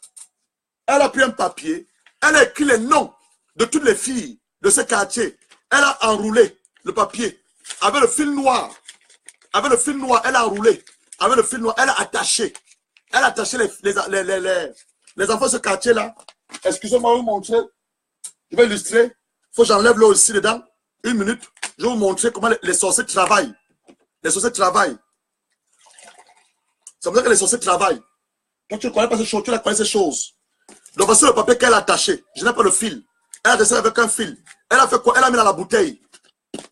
Elle a écrit les noms de toutes les filles de ce quartier. Elle a enroulé le papier avec le fil noir. Avec le fil noir, elle a enroulé. Avec le fil noir, elle a attaché. Elle a attaché les enfants de ce quartier-là. Excusez-moi, je vais vous montrer. Je vais illustrer. Il faut que j'enlève l'eau ici dedans. Une minute. Je vais vous montrer comment les sorciers travaillent. Les sorciers travaillent. C'est pour ça que les sorciers travaillent. Quand tu ne connais pas ces choses, tu la connais ces choses. Donc voici le papier qu'elle a attaché. Je n'ai pas le fil. Elle a attaché avec un fil. Elle a fait quoi? Elle a mis dans la bouteille.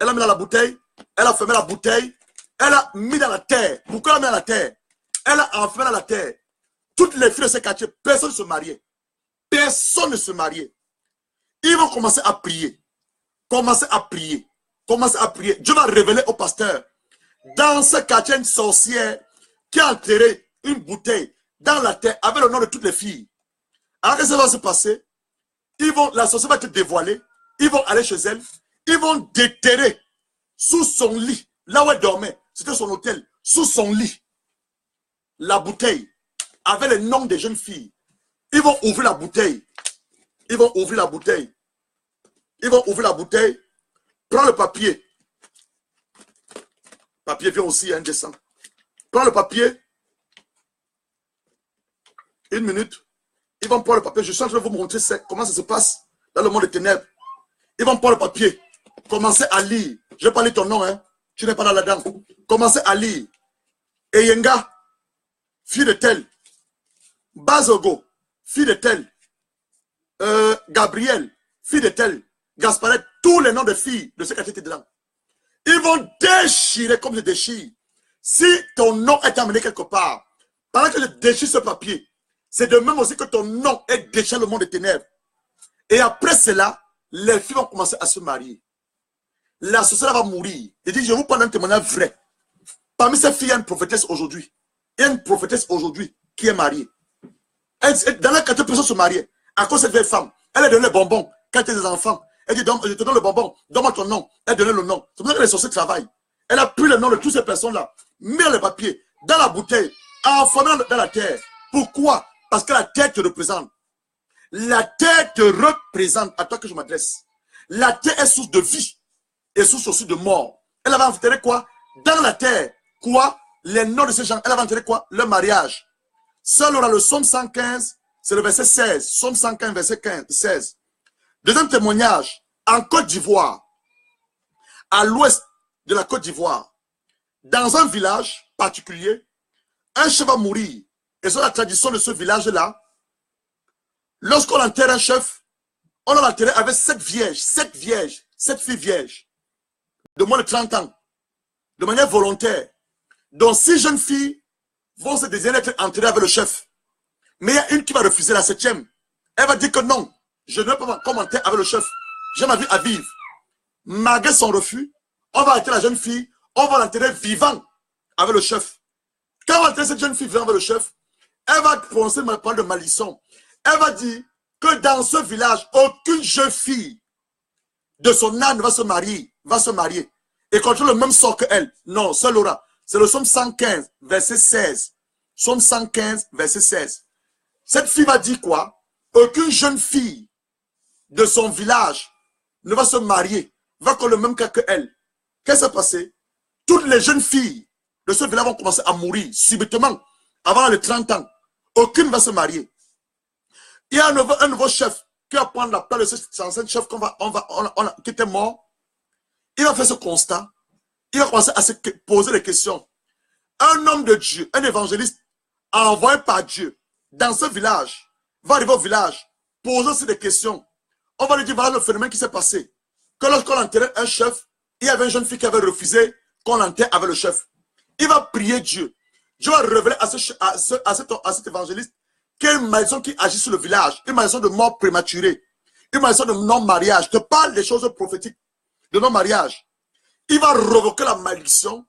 Elle a mis dans la bouteille. Elle a fermé la bouteille. Elle a mis dans la terre. Pourquoi elle a mis dans la terre? Elle a enfermé dans la terre. Toutes les filles de ce quartier, personne ne se mariait. Personne ne se mariait. Ils vont commencer à prier. Commencer à prier. Commencer à prier. Dieu va révéler au pasteur. Dans ce quartier, une sorcière qui a enterré une bouteille dans la terre avec le nom de toutes les filles. Alors que ça va se passer, la sorcière va être dévoilée, ils vont aller chez elle, ils vont déterrer sous son lit, là où elle dormait, c'était son hôtel, sous son lit, la bouteille avec les noms des jeunes filles. Ils vont ouvrir la bouteille. Ils vont ouvrir la bouteille. Ils vont ouvrir la bouteille. Prends le papier. Papier vient aussi, hein, descend. Prends le papier. Une minute. Ils vont prendre le papier. Je suis en train de vous montrer comment ça se passe dans le monde des ténèbres. Ils vont prendre le papier. Commencez à lire. Je ne vais pas lire ton nom, hein. Tu n'es pas dans la dame. Commencez à lire. Eyenga, fille de tel. Bazogo, fille de tel. Gabriel, fille de tel. Gasparette, tous les noms de filles de ce quartier étaient dedans. Ils vont déchirer comme je déchire. Si ton nom est amené quelque part, pendant que je déchire ce papier, c'est de même aussi que ton nom est déchiré le monde des ténèbres. Et après cela, les filles vont commencer à se marier. La société va mourir. Je dis, je vous parle d'un témoignage vrai. Parmi ces filles, il y a une prophétesse aujourd'hui. Il y a une prophétesse aujourd'hui qui est mariée. Dans la quartier, personne se mariait. À cause de cette vieille femme, elle a donné les bonbons quand elle était des enfants. Elle dit, je te donne le bonbon, donne-moi ton nom. Elle donnait le nom. C'est pour ça que les sorciers travaillent. Elle a pris le nom de toutes ces personnes-là, mis dans le papier, dans la bouteille, enfermé dans la terre. Pourquoi? Parce que la terre te représente. La terre te représente, à toi que je m'adresse. La terre est source de vie et source aussi de mort. Elle avait enterré quoi? Dans la terre. Quoi? Les noms de ces gens. Elle avait enterré quoi? Le mariage. Seul dans le psaume 115, c'est le verset 16. Psaume 115, verset 16. Deuxième témoignage, en Côte d'Ivoire, à l'ouest de la Côte d'Ivoire, dans un village particulier, un chef va mourir. Et c'est la tradition de ce village-là. Lorsqu'on enterre un chef, on l'a enterré avec 7 filles vierges, de moins de 30 ans, de manière volontaire. Donc 6 jeunes filles vont se désirer être enterrées avec le chef. Mais il y a une qui va refuser, la 7e. Elle va dire que non, je ne veux pas commenter avec le chef. J'ai ma vie à vivre. Malgré son refus, on va arrêter la jeune fille, on va l'enterrer vivant avec le chef. Quand on va enterrer cette jeune fille vivant avec le chef, elle va prononcer ma parole de malédiction. Elle va dire que dans ce village, aucune jeune fille de son âne va se marier et contrôle le même sort que elle. Non, seul aura. C'est le psaume 115, verset 16. Psaume 115, verset 16. Cette fille va dire quoi? Aucune jeune fille de son village ne va se marier, va connaître le même cas que elle. Qu'est-ce qui s'est passé? Toutes les jeunes filles de ce village vont commencer à mourir subitement avant les 30 ans. Aucune ne va se marier. Il y a un nouveau chef qui va prendre la place de cet ancien chef qui était mort. Il va faire ce constat. Il va commencer à se poser des questions. Un homme de Dieu, un évangéliste envoyé par Dieu dans ce village, va arriver au village, poser aussi des questions. On va lui dire, voilà le phénomène qui s'est passé. Que lorsqu'on enterrait un chef, il y avait une jeune fille qui avait refusé qu'on l'enterre avec le chef. Il va prier Dieu. Dieu va révéler à cet évangéliste quelle malédiction qui agit sur le village. Une malédiction de mort prématurée. Une malédiction de non-mariage. Je te parle des choses prophétiques de non-mariage. Il va révoquer la malédiction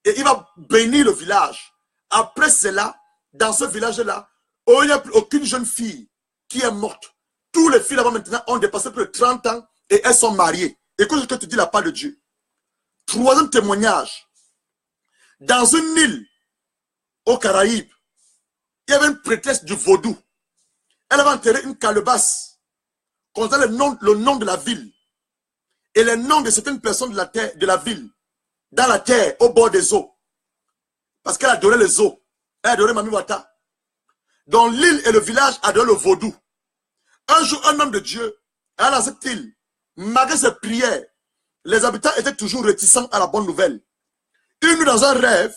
et il va bénir le village. Après cela, dans ce village-là, il n'y a plus aucune jeune fille qui est morte. Tous les filles là-bas maintenant ont dépassé plus de 30 ans et elles sont mariées. Écoute ce que te dit la part de Dieu. Troisième témoignage. Dans une île aux Caraïbes, il y avait une prêtresse du vaudou. Elle avait enterré une calebasse contenant le nom de la ville et les noms de certaines personnes de la ville, dans la terre, au bord des eaux. Parce qu'elle adorait les eaux. Elle adorait Mami Wata. Donc l'île et le village adoraient le vaudou. Un jour, un homme de Dieu, allait dans cette île, malgré ses prières, les habitants étaient toujours réticents à la bonne nouvelle. Une nuit, dans un rêve,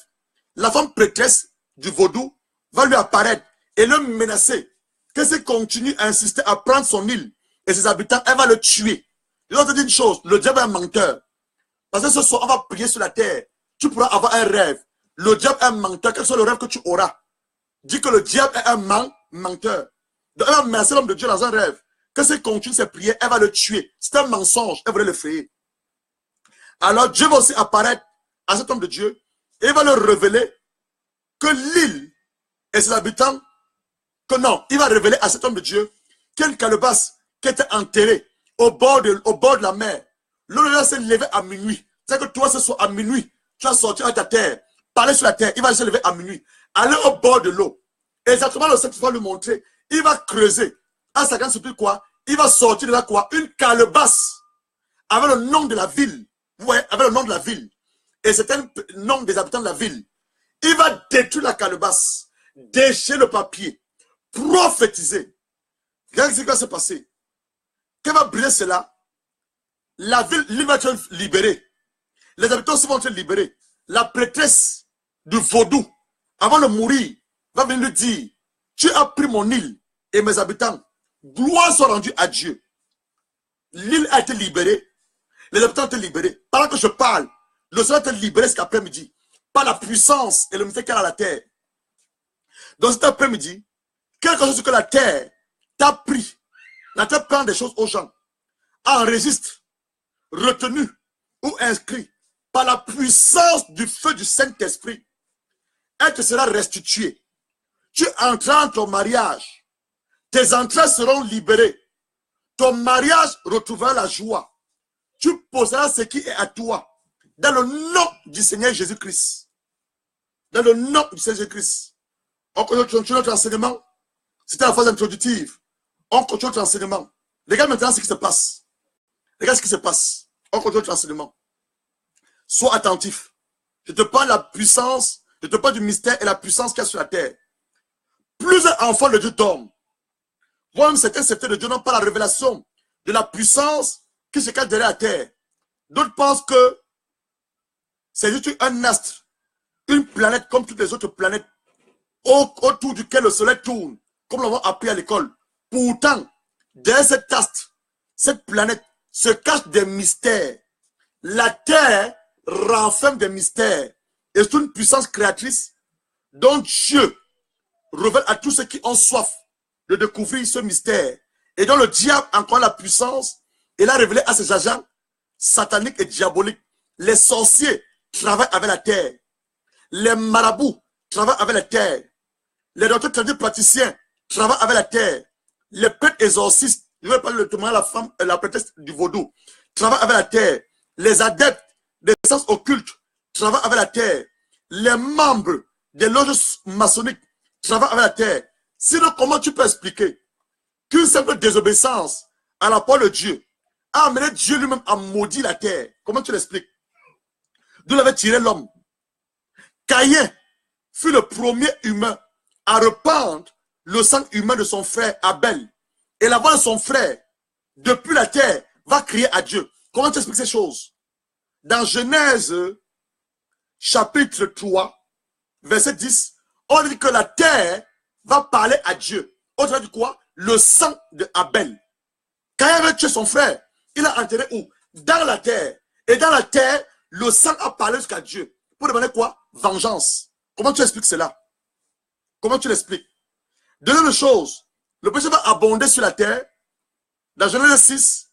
la femme prêtresse du vaudou va lui apparaître et le menacer que s'il continue à insister à prendre son île et ses habitants, elle va le tuer. Je dois te dire une chose, le diable est un menteur. Parce que ce soir, on va prier sur la terre. Tu pourras avoir un rêve. Le diable est un menteur, quel soit le rêve que tu auras. Dis que le diable est un menteur. Donc, elle va menacer l'homme de Dieu dans un rêve. Que s'il continue ses prières, elle va le tuer. C'est un mensonge, elle voulait le frayer. Alors Dieu va aussi apparaître à cet homme de Dieu et il va leur révéler que l'île et ses habitants, il va révéler à cet homme de Dieu qu'une calebasse qui était enterrée au bord de la mer. L'eau de s'est levée à minuit. C'est que toi, ce soir à minuit, tu vas sortir à ta terre, parler sur la terre, il va se lever à minuit, aller au bord de l'eau. Exactement le Saint va lui montrer. Il va creuser. À sa grande surprise, quoi? Il va sortir de là, quoi? Une calebasse avec le nom de la ville. Vous voyez, avec le nom de la ville. Et c'est un nom des habitants de la ville. Il va détruire la calebasse, déchirer le papier, prophétiser. Regardez ce qui va se passer. Quand va briser cela, la ville, l'île va être libérée. Les habitants aussi vont être libérés. La prêtresse du vaudou, avant de mourir, va venir lui dire, tu as pris mon île et mes habitants. Gloire soit rendue à Dieu. L'île a été libérée. Les habitants ont été libérés. Pendant que je parle, le soleil a été libéré cet après-midi. Par la puissance et le mystère qu'il y a à la terre. Donc cet après-midi, quelque chose que la terre t'a pris, la terre prend des choses aux gens, enregistre, retenu ou inscrit par la puissance du feu du Saint-Esprit, elle te sera restituée. Tu entreras dans ton mariage, tes entrailles seront libérées, ton mariage retrouvera la joie, tu poseras ce qui est à toi, dans le nom du Seigneur Jésus-Christ. Dans le nom du Seigneur Jésus-Christ. On continue notre enseignement. C'était la phase introductive. On continue notre enseignement. Regarde maintenant ce qui se passe. Regarde ce qui se passe. On continue notre enseignement. Sois attentif. Je te parle de la puissance, je te parle du mystère et la puissance qu'il y a sur la terre. Plusieurs enfants de Dieu dorment. Moi-même, certains de Dieu n'ont pas la révélation de la puissance qui se cache derrière la terre. D'autres pensent que c'est juste un astre, une planète comme toutes les autres planètes, autour duquel le soleil tourne, comme l'avons appris à l'école. Pourtant, derrière cet astre, cette planète, se cachent des mystères. La terre renferme des mystères. Et c'est une puissance créatrice dont Dieu révèle à tous ceux qui ont soif de découvrir ce mystère. Et dont le diable a encore la puissance, et l'a révélé à ses agents sataniques et diaboliques. Les sorciers travaillent avec la terre. Les marabouts travaillent avec la terre. Les docteurs traditionnels praticiens travaillent avec la terre. Les prêtres exorcistes, je vais parler le témoin, la femme, la prêtresse du vaudou, travaillent avec la terre. Les adeptes des sciences occultes travaillent avec la terre. Les membres des loges maçonniques travaillent avec la terre. Sinon, comment tu peux expliquer qu'une simple désobéissance à la parole de Dieu a amené Dieu lui-même à maudire la terre? Comment tu l'expliques? D'où il avait tiré l'homme. Caïn fut le premier humain à répandre le sang humain de son frère Abel. Et la voix de son frère, depuis la terre, va crier à Dieu. Comment tu expliques ces choses? Dans Genèse, chapitre 3, verset 10, on dit que la terre va parler à Dieu. Autrement dit quoi? Le sang de Abel. Caïn avait tué son frère. Il a enterré où? Dans la terre. Et dans la terre, le sang a parlé jusqu'à Dieu. Pour demander quoi? Vengeance. Comment tu expliques cela? Comment tu l'expliques? Deuxième chose, le péché va abonder sur la terre. Dans Genèse 6,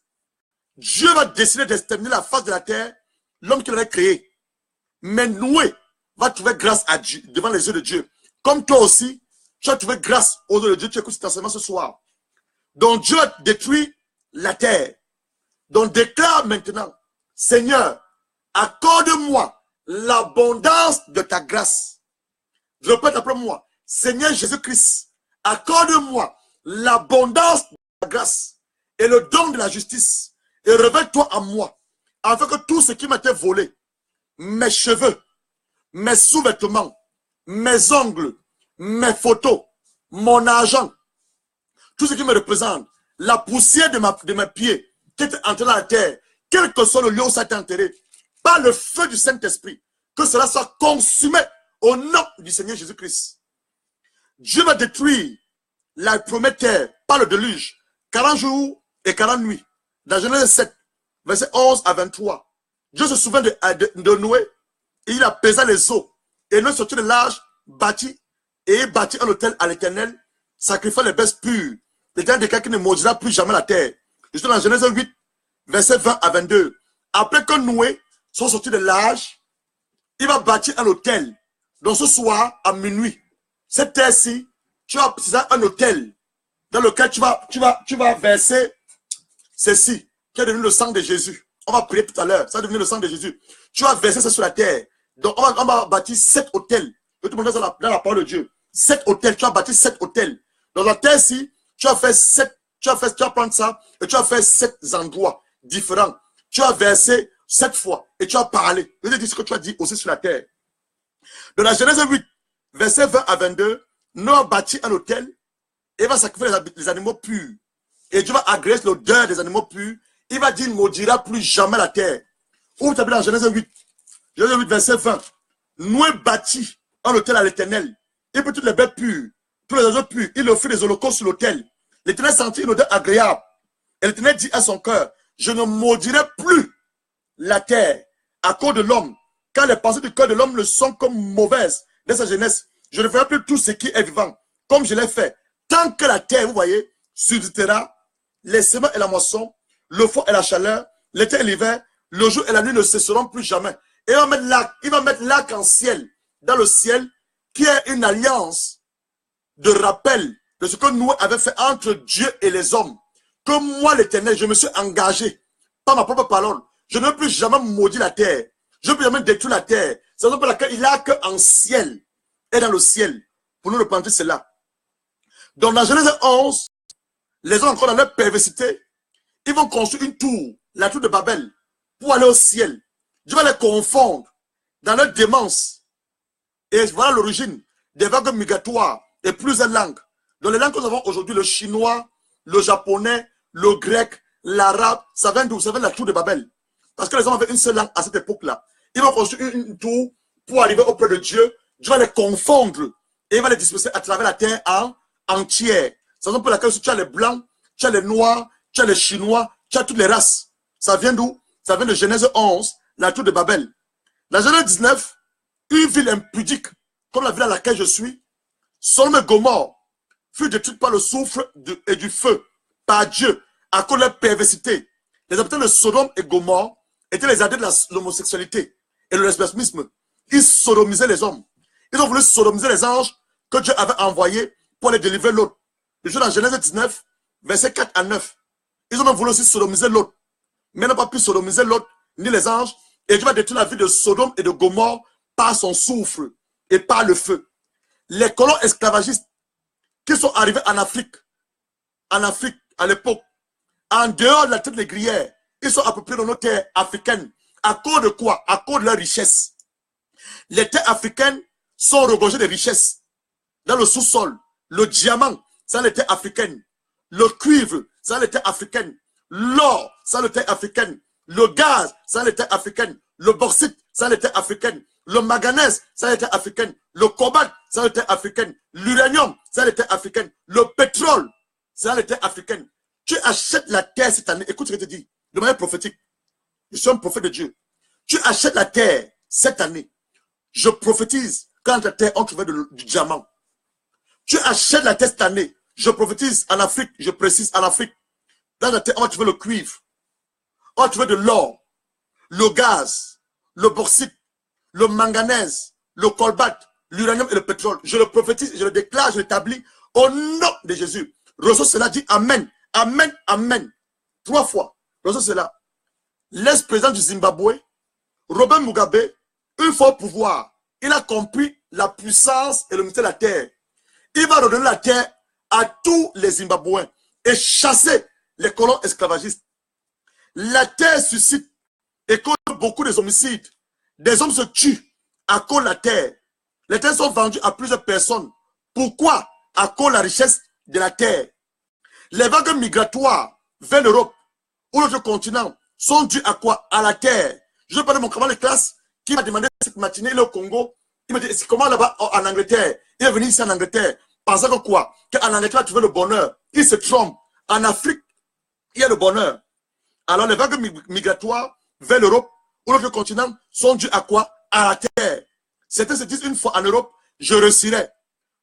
Dieu va décider d'exterminer la face de la terre, l'homme qu'il avait créé. Mais Noé va trouver grâce à Dieu, devant les yeux de Dieu. Comme toi aussi, tu as trouvé grâce aux yeux de Dieu. Tu écoutes cet enseignement ce soir. Donc Dieu a détruit la terre. Donc déclare maintenant, Seigneur, accorde-moi l'abondance de ta grâce. Je répète après moi, Seigneur Jésus-Christ, accorde-moi l'abondance de ta grâce et le don de la justice. Et révèle-toi à moi, afin que tout ce qui m'a été volé, mes cheveux, mes sous-vêtements, mes ongles, mes photos, mon argent, tout ce qui me représente, la poussière de mes pieds, qui est entrée dans la terre, quel que soit le lieu où ça a été enterré, par le feu du Saint-Esprit, que cela soit consumé au nom du Seigneur Jésus-Christ. Dieu va détruire la première terre par le déluge, 40 jours et 40 nuits. Dans Genèse 7, verset 11 à 23, Dieu se souvient de Noé, et il apaisa les eaux. Et Noé sortit de l'arche, bâtit un autel à l'Éternel, sacrifiant les bêtes pures. L'Éternel déclare qu'il ne maudira plus jamais la terre. Je suis dans Genèse 8, verset 20 à 22. Après que Noé soit sorti de l'arche, il va bâtir un autel. Donc ce soir, à minuit, cette terre-ci, tu as un autel dans lequel tu vas verser ceci, qui est devenu le sang de Jésus. On va prier tout à l'heure, ça est devenu le sang de Jésus. Tu vas verser ça sur la terre. Donc on va bâtir 7 hôtels. Je te montre dans la parole de Dieu. 7 hôtels, tu vas bâtir 7 hôtels. Dans la terre-ci, tu vas prendre ça et tu vas faire 7 endroits différents. Tu vas verser 7 fois et tu vas parler. Je vais te dire ce que tu as dit aussi sur la terre. Dans la Genèse 8, verset 20 à 22, Noé bâtit un hôtel et va sacrifier les animaux purs. Et Dieu va agréer l'odeur des animaux purs. Il va dire, il ne maudira plus jamais la terre. Où tu as dans Genèse 8, verset 20. Noé bâtit un hôtel à l'Éternel. Il prit toutes les bêtes pures, tous les oiseaux purs. Il offrit des holocaustes sur l'autel. L'Éternel sentit une odeur agréable. Et l'Éternel dit à son cœur, je ne maudirai plus la terre à cause de l'homme, car les pensées du cœur de l'homme le sont comme mauvaises dès sa jeunesse. Je ne ferai plus tout ce qui est vivant, comme je l'ai fait. Tant que la terre, vous voyez, subsistera, les semences et la moisson, le froid et la chaleur, l'été et l'hiver, le jour et la nuit ne cesseront plus jamais. Et il va mettre l'arc-en-ciel dans le ciel, qui est une alliance de rappel de ce que Noé avait fait entre Dieu et les hommes. Que moi, l'Éternel, je me suis engagé par ma propre parole. Je ne veux plus jamais maudire la terre. Je ne veux plus jamais détruire la terre. C'est la raison pour laquelle il a qu'en ciel et dans le ciel pour nous repentir cela. Donc dans Genèse 11, les hommes encore dans leur perversité, ils vont construire une tour, la tour de Babel, pour aller au ciel. Dieu va les confondre dans leur démence. Et voilà l'origine des vagues migratoires et plusieurs langues. Dans les langues que nous avons aujourd'hui, le chinois, le japonais, le grec, l'arabe, ça vient d'où? Ça vient de la tour de Babel. Parce que les hommes avaient une seule langue à cette époque-là. Ils vont construire une tour pour arriver auprès de Dieu. Dieu va les confondre et il va les disperser à travers la terre entière. C'est la raison pour laquelle tu as les blancs, tu as les noirs, tu as les chinois, tu as toutes les races. Ça vient d'où? Ça vient de Genèse 11, la tour de Babel. Dans Genèse 19, une ville impudique, comme la ville à laquelle je suis, Sodome et Gomorrhe, fut détruite par le soufre et du feu, par Dieu, à cause de leur perversité. Les habitants de Sodome et Gomorre étaient les adeptes de l'homosexualité et de lesbianisme. Ils sodomisaient les hommes. Ils ont voulu sodomiser les anges que Dieu avait envoyés pour les délivrer l'autre. Je suis dans Genèse 19, Verset 4 à 9. Ils ont même voulu aussi sodomiser l'autre. Mais n'ont pas pu sodomiser l'autre, ni les anges. Et Dieu va détruire la vie de Sodome et de Gomorrhe par son souffle et par le feu. Les colons esclavagistes qui sont arrivés en Afrique à l'époque, en dehors de la tête des gruyères, ils sont à peu près dans nos terres africaines. À cause de quoi? À cause de leur richesse. Les terres africaines sont regorgées de richesses. Dans le sous-sol, le diamant, c'est les terres africaines. Le cuivre, c'est les terres africaines. L'or, c'est les terres africaines. Le gaz, c'est les terres africaines. Le bauxite, c'est les terres africaines. Le manganèse, c'est les terres africaines. Le cobalt, c'est les terres africaines. L'uranium, c'est les terres africaines. Le pétrole, c'est les terres africaines. Tu achètes la terre cette année. Écoute ce que je te dis, de manière prophétique. Je suis un prophète de Dieu. Tu achètes la terre cette année. Je prophétise quand la terre, on trouvait du diamant. Tu achètes la terre cette année. Je prophétise en Afrique, je précise en Afrique. Dans la terre, on va trouver le cuivre. On va trouver de l'or, le gaz, le bauxite, le manganèse, le cobalt, l'uranium et le pétrole. Je le prophétise, je le déclare, je l'établis au nom de Jésus. Reçois cela, dit Amen, Amen, Amen. 3 fois. Reçois cela. L'ex-président du Zimbabwe, Robert Mugabe, une fois au pouvoir, il a compris la puissance et le mystère de la terre. Il va redonner la terre à tous les Zimbabwéens et chasser les colons esclavagistes. La terre suscite et cause beaucoup des homicides. Des hommes se tuent à cause de la terre. Les terres sont vendues à plusieurs personnes. Pourquoi? À cause de la richesse de la terre. Les vagues migratoires vers l'Europe ou l'autre continent sont dues à quoi? À la terre. Je parle de mon camarade de classe qui m'a demandé cette matinée, il est au Congo. Il m'a dit, comment là-bas en Angleterre? Il est venu ici en Angleterre. Pensant que quoi? Qu'en Angleterre, tu veux le bonheur. Il se trompe. En Afrique, il y a le bonheur. Alors, les vagues migratoires vers l'Europe ou l'autre continent sont dues à quoi? À la terre. Certains se disent une fois en Europe, je réussirai.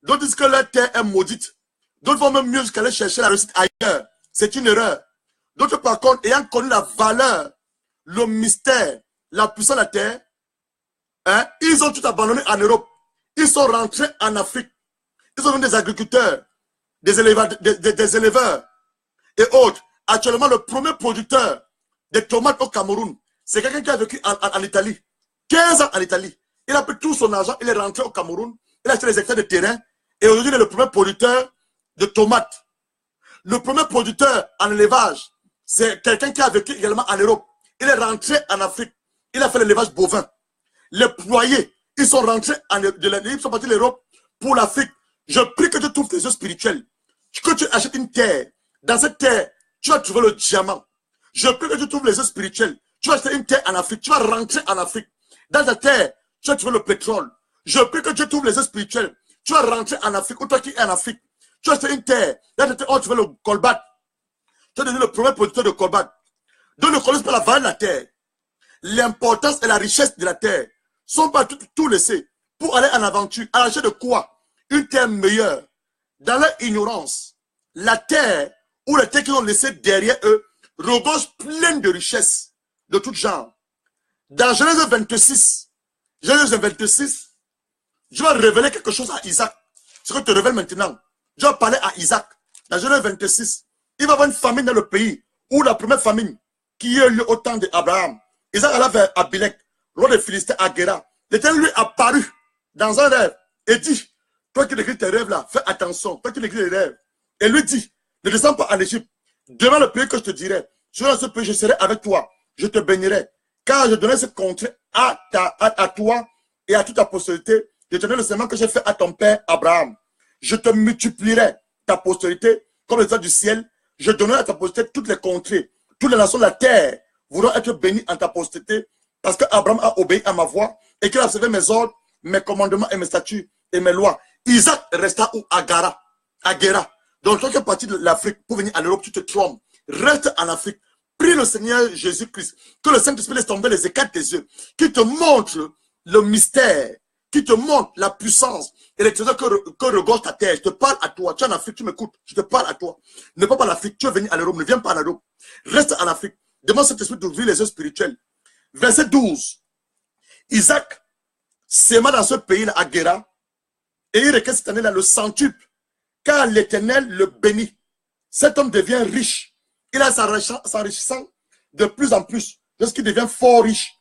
D'autres disent que leur terre est maudite. D'autres vont même mieux jusqu'à aller chercher la réussite ailleurs. C'est une erreur. D'autres, par contre, ayant connu la valeur, le mystère, la puissance de la terre, hein, ils ont tout abandonné en Europe. Ils sont rentrés en Afrique. Ils sont des agriculteurs, des éleveurs et autres. Actuellement, le premier producteur de tomates au Cameroun, c'est quelqu'un qui a vécu en Italie. 15 ans en Italie. Il a pris tout son argent, il est rentré au Cameroun, il a acheté des hectares de terrain et aujourd'hui, il est le premier producteur de tomates. Le premier producteur en élevage, c'est quelqu'un qui a vécu également en Europe. Il est rentré en Afrique. Il a fait l'élevage bovin. Les poyers, ils sont rentrés ils sont partis de l'Europe pour l'Afrique. Je prie que tu trouves tes yeux spirituels. Que tu achètes une terre. Dans cette terre, tu vas trouver le diamant. Je prie que tu trouves les yeux spirituels. Tu vas acheter une terre en Afrique. Tu vas rentrer en Afrique. Dans ta terre, tu vas trouver le pétrole. Je prie que tu trouves les yeux spirituels. Tu vas rentrer en Afrique. Ou toi qui es en Afrique, tu vas acheter une terre. Dans ta terre, tu vas trouver le colbat. Tu vas devenir le premier producteur de colbat. Donc ne connaissent pas la valeur de la terre. L'importance et la richesse de la terre sont pas tout laissés pour aller en aventure. À l'achat de quoi? Une terre meilleure. Dans leur ignorance, la terre ou les terres qu'ils ont laissées derrière eux regorge pleine de richesses de tout genre. Dans Genèse 26, je vais révéler quelque chose à Isaac. Ce que je te révèle maintenant. Je vais parler à Isaac. Dans Genèse 26, il va y avoir une famine dans le pays, où la première famine qui a eu lieu au temps d'Abraham. Isaac alla vers Abilek, roi des Philistins à Guéra. L'Éternel lui apparut dans un rêve et dit, toi qui écris tes rêves là, fais attention, toi qui écris les rêves. Et lui dit, ne descends pas en Égypte. Devant le pays que je te dirai, sur ce pays, je serai avec toi, je te bénirai. Car je donnerai cette contrée à toi et à toute ta postérité. Je te donnerai le serment que j'ai fait à ton père Abraham. Je te multiplierai ta postérité comme les étoiles du ciel. Je donnerai à ta postérité toutes les contrées, toutes les nations de la terre voudront être bénies en ta postérité, parce que Abraham a obéi à ma voix et qu'il a observé mes ordres, mes commandements et mes statuts et mes lois. Isaac resta où? À Guéra. Donc, toi qui es parti de l'Afrique pour venir à l'Europe, tu te trompes. Reste en Afrique. Prie le Seigneur Jésus-Christ, que le Saint-Esprit laisse tomber les écailles de tes yeux, qui te montre le mystère, qui te montre la puissance et les trésors que regorge ta terre. Je te parle à toi. Tu es en Afrique, tu m'écoutes. Je te parle à toi. Ne pas en Afrique. Tu veux venir à l'Europe. Ne viens pas en Europe. Reste en Afrique. Demande cet esprit d'ouvrir les yeux spirituels. Verset 12. Isaac sema dans ce pays-là, à Guéra, et il recueille cette année-là le centuple, car l'Éternel le bénit. cet homme devient riche. Il a s'enrichissant de plus en plus, jusqu'il devient fort riche.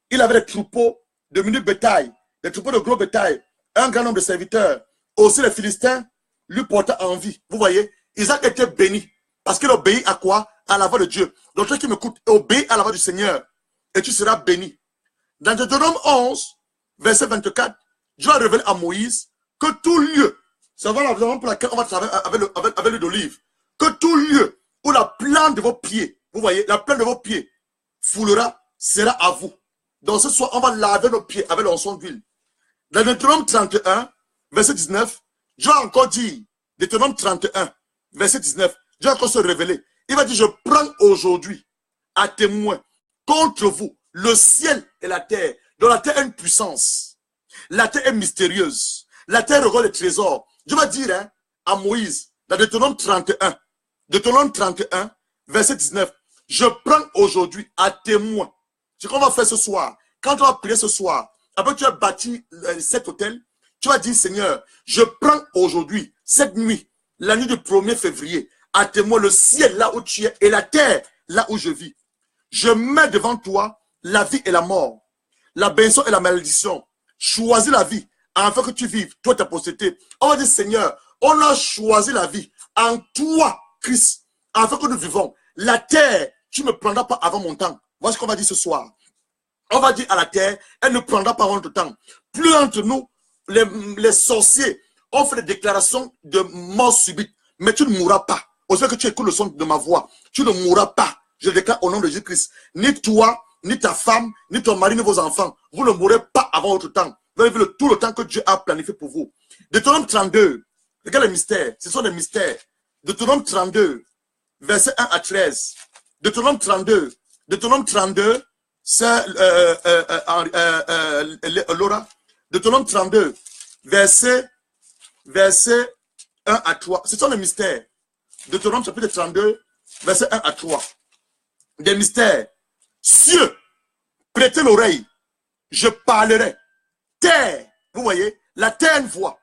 Il avait des troupeaux de mini bétail, des troupeaux de gros bétail, un grand nombre de serviteurs. Aussi les Philistins lui portaient envie. Vous voyez, Isaac était béni. Parce qu'il obéit à quoi? À la voix de Dieu. Donc, toi qui m'écoutes, obéis à la voix du Seigneur et tu seras béni. Dans Deutéronome 11, verset 24, Dieu a révélé à Moïse que tout lieu, c'est la raison pour laquelle on va travailler avec l'huile d'olive, que tout lieu où la plante de vos pieds, vous voyez, la plante de vos pieds foulera, sera à vous. Donc ce soir, on va laver nos pieds avec l'onction d'huile. Dans Deutéronome 31, verset 19, Dieu a encore dit, Deutéronome 31, verset 19, Dieu a encore se révélé. Il va dire, je prends aujourd'hui à témoin contre vous le ciel et la terre. Donc la terre a une puissance. La terre est mystérieuse. La terre regarde les trésors. Dieu va dire hein, à Moïse, dans Deutéronome 31, verset 19, je prends aujourd'hui à témoin. Ce qu'on va faire ce soir, quand tu vas prier ce soir, après tu as bâti cet hôtel, tu vas dire, Seigneur, je prends aujourd'hui, cette nuit, la nuit du 1er février, à témoin le ciel là où tu es et la terre là où je vis. Je mets devant toi la vie et la mort, la bénédiction et la malédiction. Choisis la vie afin que tu vives, toi ta postérité. On va dire, Seigneur, on a choisi la vie en toi, Christ, afin que nous vivons. La terre, tu ne me prendras pas avant mon temps. Voilà ce qu'on va dire ce soir. On va dire à la terre, elle ne prendra pas avant notre temps. Plus entre nous, les sorciers ont fait des déclarations de mort subite. Mais tu ne mourras pas. Aussi que tu écoutes le son de ma voix, tu ne mourras pas. Je déclare au nom de Jésus-Christ. Ni toi, ni ta femme, ni ton mari, ni vos enfants, vous ne mourrez pas avant votre temps. Vous avez vu tout le temps que Dieu a planifié pour vous. Deutéronome 32, regarde les mystères. Ce sont des mystères. Deutéronome 32, verset 1 à 13. Deutéronome 32, c'est Laura. Deutéronome 32, verset 1 à 3. Ce sont des mystères. Deutéronome chapitre 32, verset 1 à 3. Des mystères. Cieux, prêtez l'oreille, je parlerai. Terre, vous voyez, la terre a une voix.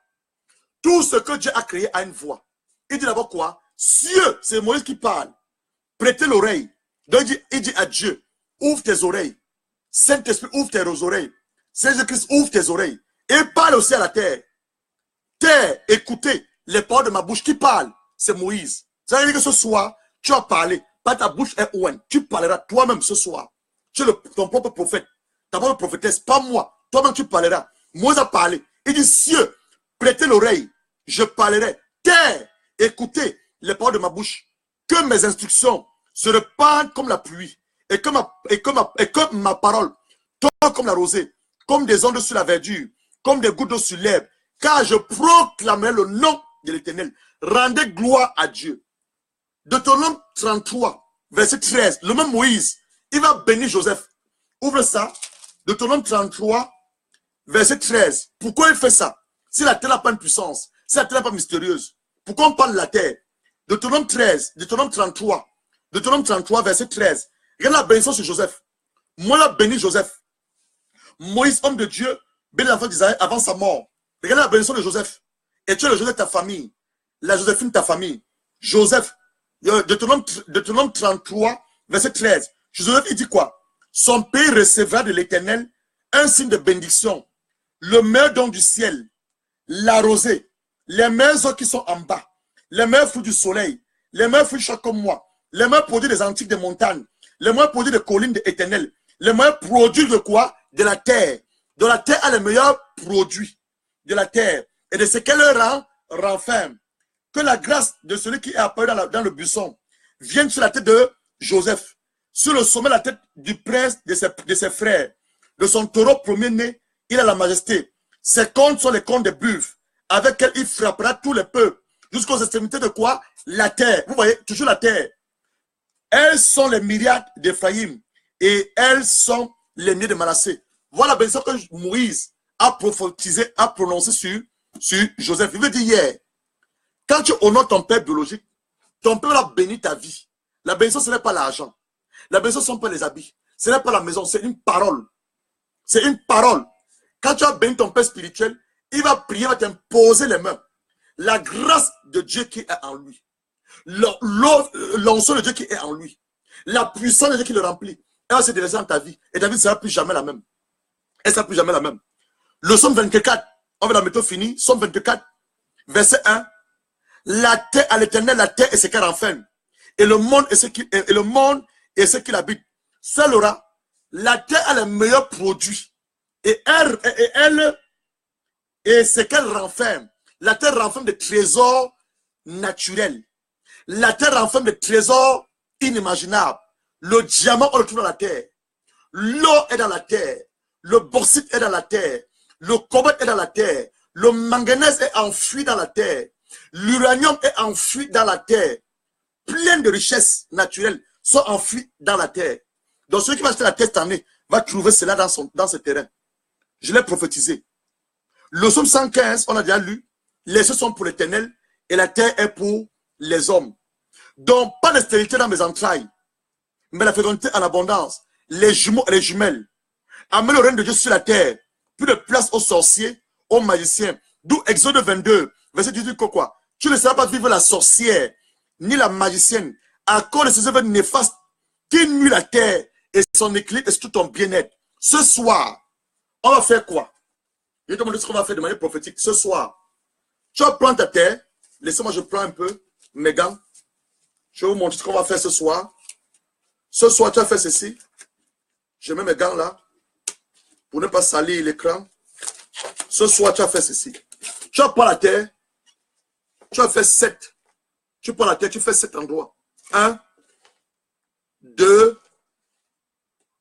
Tout ce que Dieu a créé a une voix. Il dit d'abord quoi? Cieux, c'est Moïse qui parle. Prêtez l'oreille. Donc il dit à Dieu, ouvre tes oreilles. Saint-Esprit, ouvre tes oreilles. Saint-Jésus-Christ, ouvre tes oreilles. Et il parle aussi à la terre. Terre, écoutez les paroles de ma bouche. Qui parle? C'est Moïse. Ça veut dire que ce soir, tu as parlé. Pas ta bouche est ouane. Tu parleras toi-même ce soir. Tu es ton propre prophète. Ta propre prophétesse, pas moi. Toi-même, tu parleras. Moïse a parlé. Il dit, cieux, prêtez l'oreille. Je parlerai. Terre, écoutez les paroles de ma bouche. Que mes instructions se répandent comme la pluie. Et que ma parole tombe comme la rosée. Comme des ondes sur la verdure. Comme des gouttes d'eau sur l'herbe. Car je proclamerai le nom de l'Éternel. Rendez gloire à Dieu. Deutéronome 33, verset 13. Le même Moïse, il va bénir Joseph. Ouvre ça. Deutéronome 33, verset 13. Pourquoi il fait ça? Si la terre n'a pas une puissance, si la terre n'est pas mystérieuse, pourquoi on parle de la terre? Deutéronome 33, verset 13. Regarde la bénédiction sur Joseph. Moi, la béni Joseph. Moïse, homme de Dieu, béni l'enfant d'Israël avant sa mort. Regarde la bénédiction de Joseph. Et tu es le Joseph de ta famille. La Joséphine de ta famille. Joseph. Deutéronome 33, verset 13. Joseph, il dit quoi? Son pays recevra de l'Éternel un signe de bénédiction. Le meilleur don du ciel, la rosée, les meilleurs eaux qui sont en bas, les meilleurs fruits du soleil, les meilleurs fruits chaque mois, les meilleurs produits des antiques des montagnes, les meilleurs produits des collines de l'Éternel, les meilleurs produits de quoi? De la terre. De la terre a les meilleurs produits de la terre. Et de ce qu'elle renferme. Que la grâce de celui qui est apparu dans le buisson vienne sur la tête de Joseph, sur le sommet de la tête du prince de ses frères. De son taureau premier-né, il a la majesté. Ses comptes sont les comptes des buffles, avec lesquels il frappera tous les peuples, jusqu'aux extrémités de quoi? La terre. Vous voyez, toujours la terre. Elles sont les myriades d'Éphraïm, et elles sont les milliers de Manassé. Voilà la bénédiction que Moïse a prophétisé, a prononcé sur Joseph. Il veut dire hier, quand tu honores ton père biologique, ton père a béni ta vie. La bénédiction, ce n'est pas l'argent. La bénédiction, ce ne sont pas les habits. Ce n'est pas la maison, c'est une parole. C'est une parole. Quand tu as béni ton père spirituel, il va prier, il va t'imposer les mains. La grâce de Dieu qui est en lui. l'onction de Dieu qui est en lui, la puissance de Dieu qui le remplit, elle va se déverser dans ta vie. Et ta vie ne sera plus jamais la même. Elle ne sera plus jamais la même. Le psaume 24, on va la mettre fini. Psaume 24, verset 1. La terre à l'Éternel, la terre et ce qu'elle renferme. Et le monde et ce qu'il habite. Seul aura. La terre a les meilleurs produits. Et ce qu'elle renferme. La terre renferme des trésors naturels. La terre renferme des trésors inimaginables. Le diamant, on le trouve dans la terre. L'or est dans la terre. Le bauxite est dans la terre. Le cobalt est dans la terre. Le manganèse est enfoui dans la terre. L'uranium est enfoui dans la terre. Plein de richesses naturelles sont enfouies dans la terre. Donc celui qui va acheter la terre cette année va trouver cela dans ce terrain. Je l'ai prophétisé. Le psaume 115, on a déjà lu. Les cieux sont pour l'Éternel et la terre est pour les hommes. Donc pas de stérilité dans mes entrailles, mais la fécondité en abondance. Les jumeaux et les jumelles. Amène le règne de Dieu sur la terre. Plus de place aux sorciers, aux magiciens. D'où Exode 22, verset 18, quoi. Tu ne seras pas vivre la sorcière, ni la magicienne, à cause de ces œuvres néfastes qui nuisent la terre et son équilibre et tout ton bien-être. Ce soir, on va faire quoi? Je vais te montrer ce qu'on va faire de manière prophétique. Ce soir, tu vas prendre ta terre. Laissez-moi, je prends un peu mes gants. Je vais vous montrer ce qu'on va faire ce soir. Ce soir, tu vas faire ceci. Je mets mes gants là. Pour ne pas salir l'écran. Ce soir, tu vas faire ceci. Tu vas prendre la terre. Tu vas faire 7. Tu prends la terre, tu fais 7 endroits. 1, 2,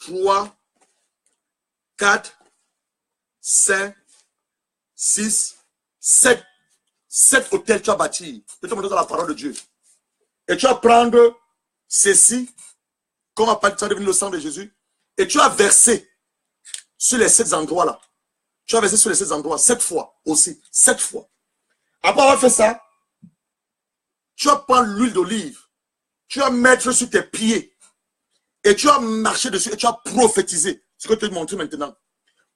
3, 4, 5, 6, 7. 7 hôtels tu vas bâtir. Je te montrer dans la parole de Dieu. Et tu vas prendre ceci, comme ça va devenir le sang de Jésus. Et tu vas verser sur les 7 endroits-là. Tu vas verser sur les 7 endroits 7 fois aussi. 7 fois. Après avoir fait ça, tu vas prendre l'huile d'olive. Tu vas mettre sur tes pieds. Et tu vas marcher dessus et tu vas prophétiser. Ce que je te montre maintenant.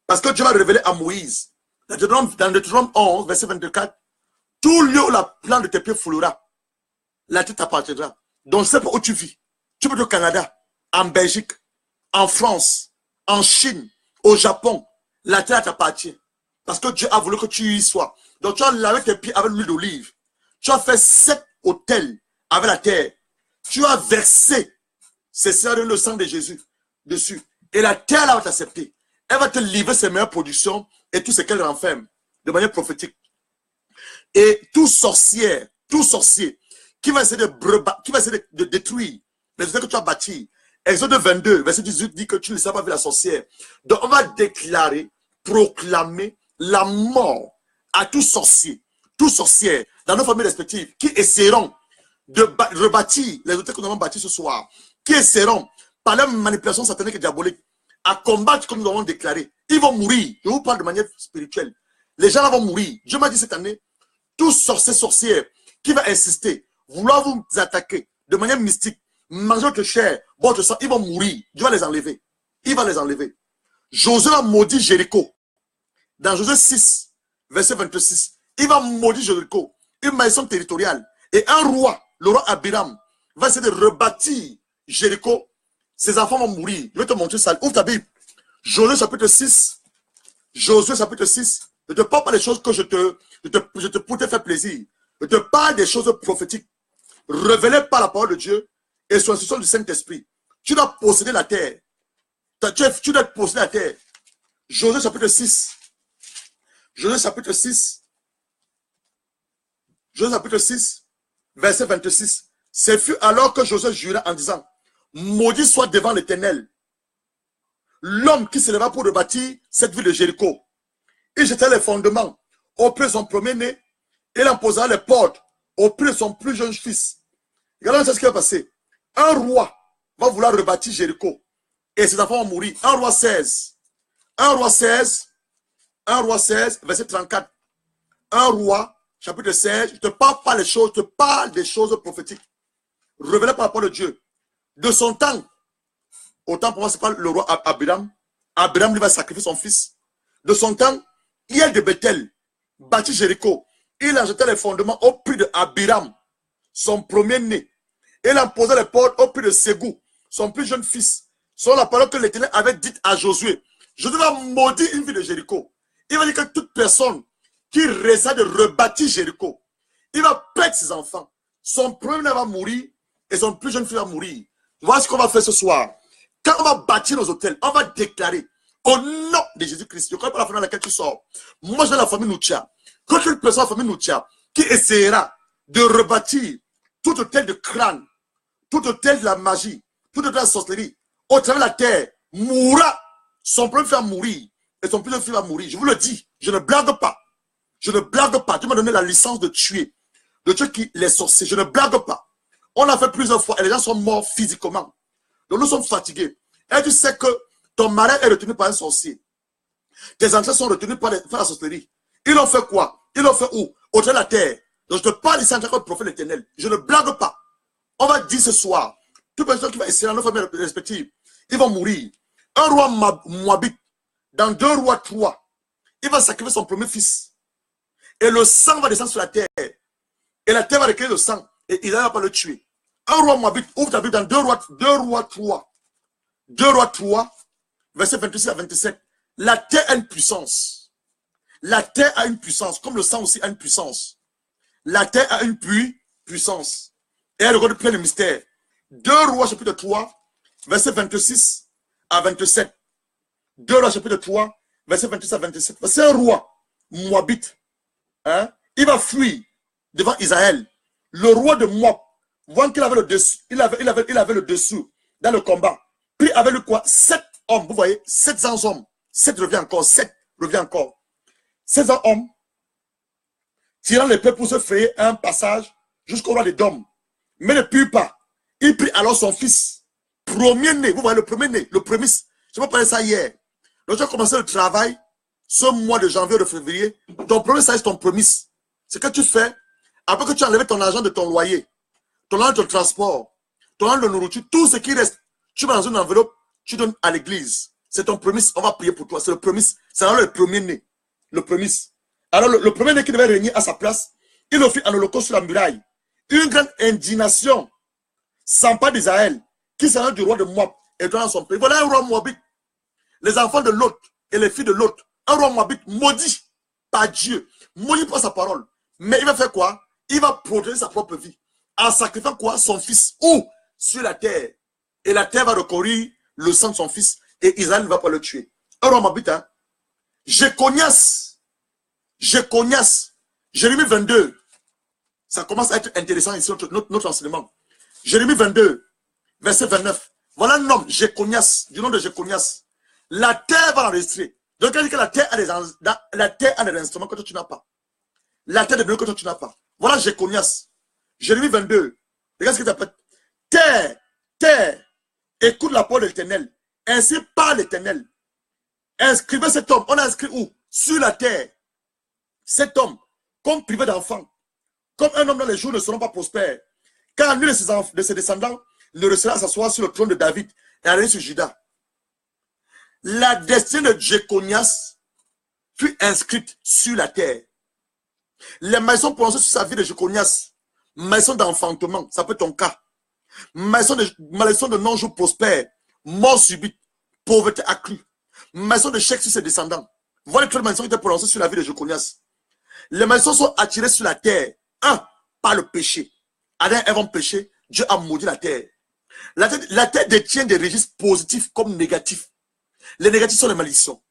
Parce que Dieu va révéler à Moïse. Dans Deutéronome 11, verset 24. Tout lieu où la plante de tes pieds foulera, la terre t'appartiendra. Donc, c'est pas où tu vis. Tu peux être au Canada, en Belgique, en France, en Chine, au Japon. La terre t'appartient. Parce que Dieu a voulu que tu y sois. Donc, tu vas laver tes pieds avec l'huile d'olive. Tu vas faire 7 hôtels avec la terre. Tu vas verser, c'est ça le sang de Jésus dessus. Et la terre là va t'accepter. Elle va te livrer ses meilleures productions et tout ce qu'elle renferme de manière prophétique. Et tout sorcier qui va essayer de détruire les hôtels que tu as bâtis. Exode 22, verset 18 dit que tu ne sais pas vu la sorcière. Donc on va déclarer, proclamer la mort à tout sorcier, dans nos familles respectives qui essaieront de rebâtir les hôtels que nous avons bâtis ce soir, qui essaieront par leur manipulation satanique et diabolique à combattre ce que nous avons déclaré. Ils vont mourir. Je vous parle de manière spirituelle. Les gens là vont mourir. Dieu m'a dit cette année, tout sorcière qui va insister, vouloir vous attaquer de manière mystique, manger votre chair, votre sang, ils vont mourir. Dieu va les enlever. Il va les enlever. Josué a maudit Jéricho. Dans Josué 6, verset 26, il va maudire Jéricho, une maison territoriale. Et un roi, le roi Abiram, va essayer de rebâtir Jéricho. Ses enfants vont mourir. Je vais te montrer ça. Ouvre ta Bible. Josué chapitre 6. Josué chapitre 6. Je ne te parle pas des choses que je te pour te faire plaisir. Je te parle des choses prophétiques. Révélées par la parole de Dieu et sous l'instruction du Saint-Esprit. Tu dois posséder la terre. Tu dois posséder la terre. Josué chapitre 6. Josué chapitre 6. Josué chapitre 6, verset 26. Ce fut alors que Josué jura en disant, maudit soit devant l'Éternel l'homme qui se leva pour rebâtir cette ville de Jéricho. Il jeta les fondements auprès de son premier-né. Il en posa les portes auprès de son plus jeune fils. Regardez ce qui va passer. Un roi va vouloir rebâtir Jéricho. Et ses enfants vont mourir. 1 roi 16. 1 roi 16. 1 roi 16, verset 34. 1 roi, chapitre 16. Je ne te parle pas les choses, je te parle des choses prophétiques. Révélées par la parole de Dieu. De son temps, autant pour moi, c'est pas le roi Abiram. Abiram lui va sacrifier son fils. De son temps, Hiel de Bethel bâtit Jéricho. Il a jeté les fondements au prix de Abiram, son premier-né. Et il en posa les portes au pied de Ségou, son plus jeune fils. Selon la parole que l'Éternel avait dite à Josué. Josué va maudire une ville de Jéricho. Il va dire que toute personne qui resta de rebâtir Jéricho, il va perdre ses enfants. Son premier-né va mourir et son plus jeune fils va mourir. Voilà ce qu'on va faire ce soir. Quand on va bâtir nos hôtels, on va déclarer au nom de Jésus-Christ. Je ne connais pas la famille dans laquelle tu sors. Moi, j'ai la famille Noutia. Quand une personne, la famille Noutia, qui essaiera de rebâtir tout hôtel de crâne, tout hôtel de la magie, tout hôtel de la sorcellerie, au travers de la terre, mourra. Son premier fils va mourir et son plus jeune fils va mourir. Je vous le dis, je ne blague pas. Je ne blague pas. Dieu m'a donné la licence de tuer qui les sorciers. Je ne blague pas. On a fait plusieurs fois et les gens sont morts physiquement. Donc nous sommes fatigués. Et tu sais que ton mari est retenu par un sorcier. Tes enfants sont retenus par la sorcellerie. Ils ont fait quoi? Ils ont fait où? Au-delà de la terre. Donc je te parle ici en tant que prophète éternel. Je ne blague pas. On va dire ce soir, toute personne qui va essayer dans nos familles respectives, ils vont mourir. Un roi Moabite, dans 2 Rois 3, il va sacrifier son premier fils. Et le sang va descendre sur la terre. Et la terre va recueillir le sang. Et il ne va pas le tuer. Un roi Moabite, ouvre ta Bible dans 2 Rois 3. 2 Rois 3, verset 26 à 27. La terre a une puissance. La terre a une puissance, comme le sang aussi a une puissance. La terre a une puissance. Et elle regarde plein de mystères. 2 Rois chapitre 3, verset 26 à 27. 2 Rois chapitre 3, verset 26 à 27. C'est un roi Moabite. Hein? Il va fuir devant Israël. Le roi de Moab, voyant qu'il avait le dessus, il avait le dessous dans le combat. Puis avec lui quoi? 7 hommes, vous voyez, 700 hommes. 7 revient encore, 7 revient encore. 700 hommes, tirant l'épée pour se frayer un passage jusqu'au roi des Dômes. Mais ne put pas. Il prit alors son fils, premier-né, vous voyez le premier-né, le prémisse. Je vais parler ça hier. Donc tu as commencé le travail, ce mois de janvier ou de février, ton premier ça c'est ton prémisse. Ce que tu fais, après que tu as enlevé ton argent de ton loyer, ton argent de transport, ton argent de nourriture, tout ce qui reste, tu vas dans une enveloppe, tu donnes à l'église. C'est ton prémisse, on va prier pour toi. C'est le prémisse. C'est alors le premier-né. Le prémisse. Alors le premier-né qui devait régner à sa place, il offrit un holocauste sur la muraille. Une grande indignation s'empare d'Israël, qui s'en du roi de Moab et dans son pays. Voilà un roi Moabite. Les enfants de Lot et les filles de Lot. Un roi Moabite maudit par Dieu, maudit par sa parole. Mais il va faire quoi? Il va protéger sa propre vie. En sacrifiant quoi? Son fils. Où? Sur la terre. Et la terre va recourir le sang de son fils. Et Israël ne va pas le tuer. Un roi Moabite, hein? Jéconias. Jérémie 22. Ça commence à être intéressant ici, notre enseignement. Jérémie 22, verset 29. Voilà un homme, Jéconias, du nom de Jéconias. La terre va l'enregistrer. Donc, elle dit que la terre a des instruments que toi tu n'as pas. La terre des bleus que toi tu n'as pas. Voilà Jéconias. Jérémie 22. Regarde ce qu'il t'appelle. Terre, écoute la parole de l'Éternel. Ainsi parle l'Éternel. Inscrivez cet homme. On a inscrit où? Sur la terre. Cet homme, comme privé d'enfants, comme un homme dont les jours ne seront pas prospères, car nul de ses descendants ne restera à s'asseoir sur le trône de David et à régner sur Juda. La destinée de Jéconias fut inscrite sur la terre. Les maisons prononcées sur sa vie de Jéconias, maison d'enfantement, ça peut être ton cas. Maison de non-jour prospère, mort subite, pauvreté accrue. Maison de chèque sur ses descendants. Voilà les maisons qui étaient prononcées sur la vie de Jéconias. Les maisons sont attirées sur la terre. Un, par le péché. Adam et Ève ont péché, Dieu a maudit la terre. La terre détient des registres positifs comme négatifs. Les négatifs sont les malédictions.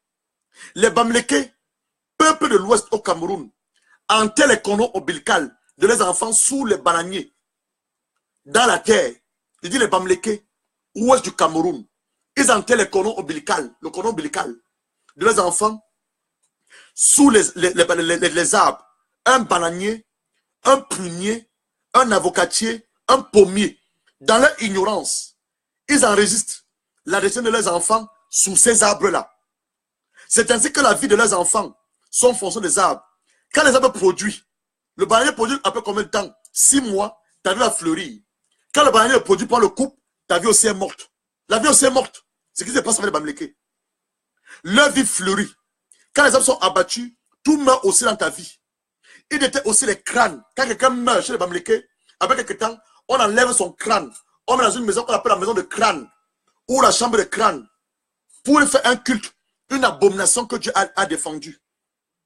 Les Bamlékés, peuple de l'Ouest au Cameroun, enterrent les cordons ombilicales de leurs enfants sous les bananiers. Dans la terre, je dis les Bamlékés, Ouest du Cameroun, ils enterrent les cordons ombilicales, le cordon ombilical de leurs enfants sous les arbres. Un bananier, un prunier, un avocatier, un pommier. Dans leur ignorance, ils enregistrent la destinée de leurs enfants sous ces arbres-là. C'est ainsi que la vie de leurs enfants sont en fonction des arbres. Quand les arbres produisent, le bananier produit après combien de temps? 6 mois, ta vie va fleurir. Quand le bananier produit par le couple, ta vie aussi est morte. La vie aussi est morte. C'est ce qui se passe avec les Bamlékés. Leur vie fleurit. Quand les arbres sont abattus, tout meurt aussi dans ta vie. Il était aussi les crânes. Quand quelqu'un meurt chez les Bamlékés, Après quelques temps, on enlève son crâne. On met dans une maison qu'on appelle la maison de crâne. Ou la chambre de crâne. Pour faire un culte. Une abomination que Dieu a défendue.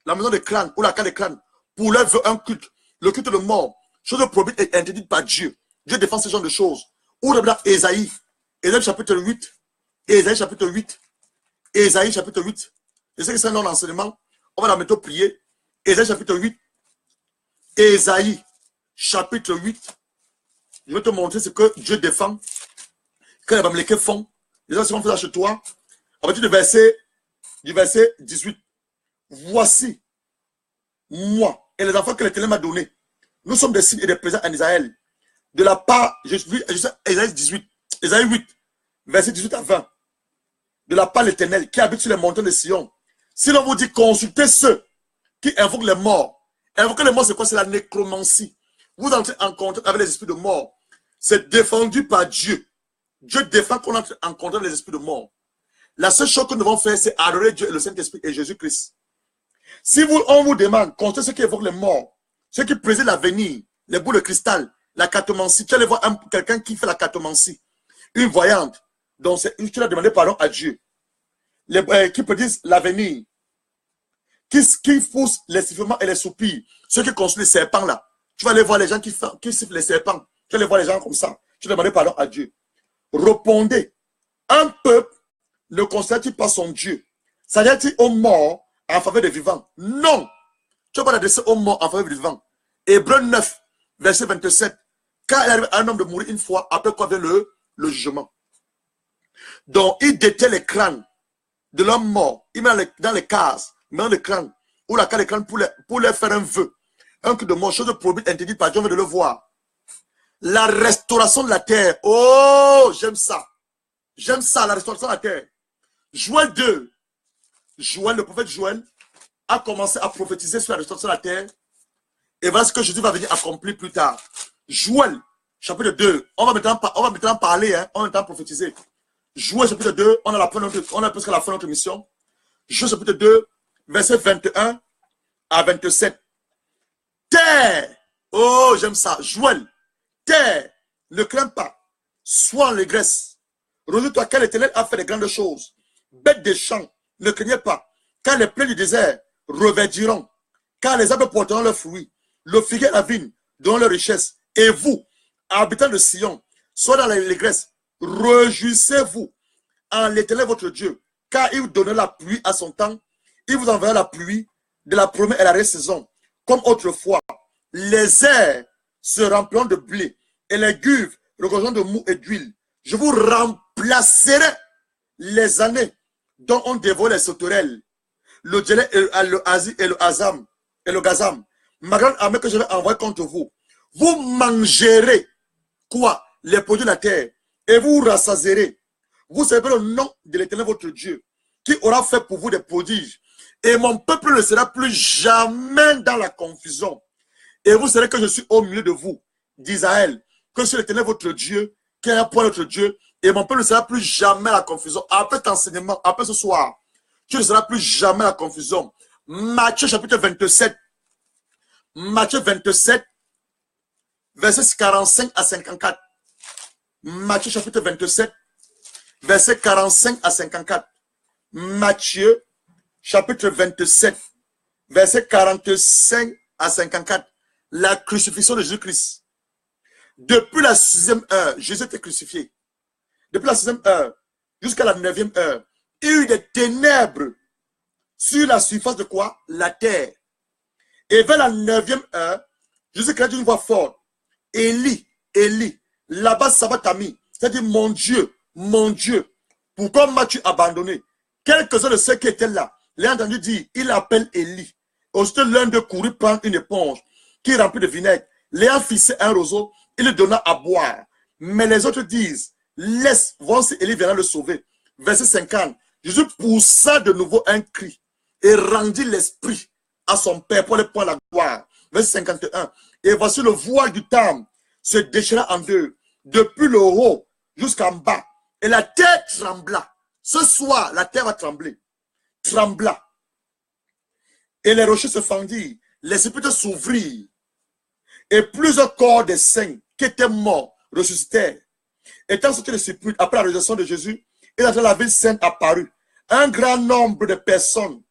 La maison de crâne ou la cale de crâne. Pour leur veut un culte. Le culte de mort. Chose prohibée et interdite par Dieu. Dieu défend ce genre de choses. Ou dans Ésaïe. Ésaïe chapitre 8. Ésaïe chapitre 8. Ésaïe chapitre 8. Je sais que c'est un long enseignement. On va la mettre au prier. Ésaïe chapitre 8. Ésaïe chapitre 8. Je vais te montrer ce que Dieu défend. Que les Bamlékés font. Les gens font ça chez toi. À partir du verset 18. Voici, moi et les enfants que l'Éternel m'a donnés. Nous sommes des signes et des présents en Israël. De la part, je suis Ésaïe 18, Ésaïe 8, verset 18 à 20. De la part de l'Éternel qui habite sur les montagnes de Sion. Si l'on vous dit consultez ceux qui invoquent les morts. Invoquer les morts, c'est quoi? C'est la nécromancie. Vous entrez en contact avec les esprits de mort. C'est défendu par Dieu. Dieu défend qu'on entre en contact avec les esprits de mort. La seule chose que nous devons faire, c'est adorer Dieu et le Saint-Esprit et Jésus-Christ. Si on vous demande, consultez ceux qui évoquent les morts, ceux qui président l'avenir, les boules de cristal, la cartomancie, tu allais voir quelqu'un qui fait la cartomancie, une voyante, donc tu as demandé pardon à Dieu, qui prédisent l'avenir, qui poussent les sifflements et les soupirs, ceux qui construisent les serpents là. Tu vas aller voir les gens qui sifflent les serpents, tu vas aller voir les gens comme ça, tu demandes pardon à Dieu. Répondez, un peuple ne considère-t-il pas son Dieu? S'agit-il aux morts en faveur des vivants? Non. Tu ne vas pas l'adresser aux morts en faveur des vivants. Hébreux 9, verset 27. Car il arrive à un homme de mourir une fois, après quoi vient le jugement. Donc, il détient les crânes de l'homme mort. Il met dans les cases, dans les crânes, ou la cale des crânes pour leur faire un vœu. Un coup de mort, chose prohibée, interdite par Dieu, on veut de le voir. La restauration de la terre. Oh, j'aime ça. J'aime ça, la restauration de la terre. Joël 2. Joël, le prophète Joël, a commencé à prophétiser sur la restauration de la terre. Et voilà ce que Jésus va venir accomplir plus tard. Joël, chapitre 2. On va maintenant parler, hein, on va maintenant prophétiser. Joël, chapitre 2, on a presque la fin de notre mission. Joël, chapitre 2, verset 21 à 27. Terre, oh, j'aime ça. Joël, terre, ne crains pas, sois en allégresse. Rejouis-toi, car l'Éternel a fait de grandes choses. Bêtes des champs, ne craignez pas, car les plaines du désert reverdiront, car les arbres porteront leurs fruits, le figuier et la vigne donneront leur richesse. Et vous, habitants de Sion, soyez dans l'allégresse, réjouissez-vous en l'Éternel votre Dieu, car il vous donnera la pluie à son temps, il vous enverra la pluie de la première et la saison, comme autrefois. Les airs se rempliront de blé, et les cuves regorgeront de mou et d'huile. Je vous remplacerai les années dont on dévore les sauterelles, le délai et le gazam, ma grande armée que je vais envoyer contre vous. Vous mangerez quoi? Les produits de la terre, et vous rassasierez. Vous savez le nom de l'Éternel votre Dieu, qui aura fait pour vous des prodiges. Et mon peuple ne sera plus jamais dans la confusion. Et vous saurez que je suis au milieu de vous, d'Israël, que c'est l'Éternel votre Dieu, qui est un point notre Dieu, et mon peuple ne sera plus jamais à la confusion. Après cet enseignement, après ce soir, tu ne seras plus jamais à la confusion. Matthieu chapitre 27. Matthieu 27, versets 45 à 54. Matthieu chapitre 27, versets 45 à 54. Matthieu chapitre 27, versets 45 à 54. La crucifixion de Jésus-Christ. Depuis la 6e heure, Jésus était crucifié. Depuis la 6e heure jusqu'à la 9e heure, il y a eu des ténèbres sur la surface de quoi? La terre. Et vers la 9e heure, Jésus crie d'une voix forte. Élie, Élie, là-bas Sabatami, c'est-à-dire mon Dieu, pourquoi m'as-tu abandonné? Quelques-uns de ceux qui étaient là, l'ont entendu dire, il appelle Élie. Aussitôt l'un de courut prendre une éponge qui remplit de vinaigre, l'ayant fixé un roseau, il le donna à boire. Mais les autres disent, laisse, voir si Élie viendra le sauver. Verset 50, Jésus poussa de nouveau un cri et rendit l'esprit à son Père pour le prendre la gloire. Verset 51, et voici le voile du temple se déchira en deux, depuis le haut jusqu'en bas, et la terre trembla. Ce soir, la terre va trembler. Trembla. Et les rochers se fendirent, les sépulcres s'ouvrirent, et plusieurs corps des saints qui étaient morts ressuscitèrent. Étant sortis de sépulcre après la résurrection de Jésus, et dans la ville sainte apparut un grand nombre de personnes,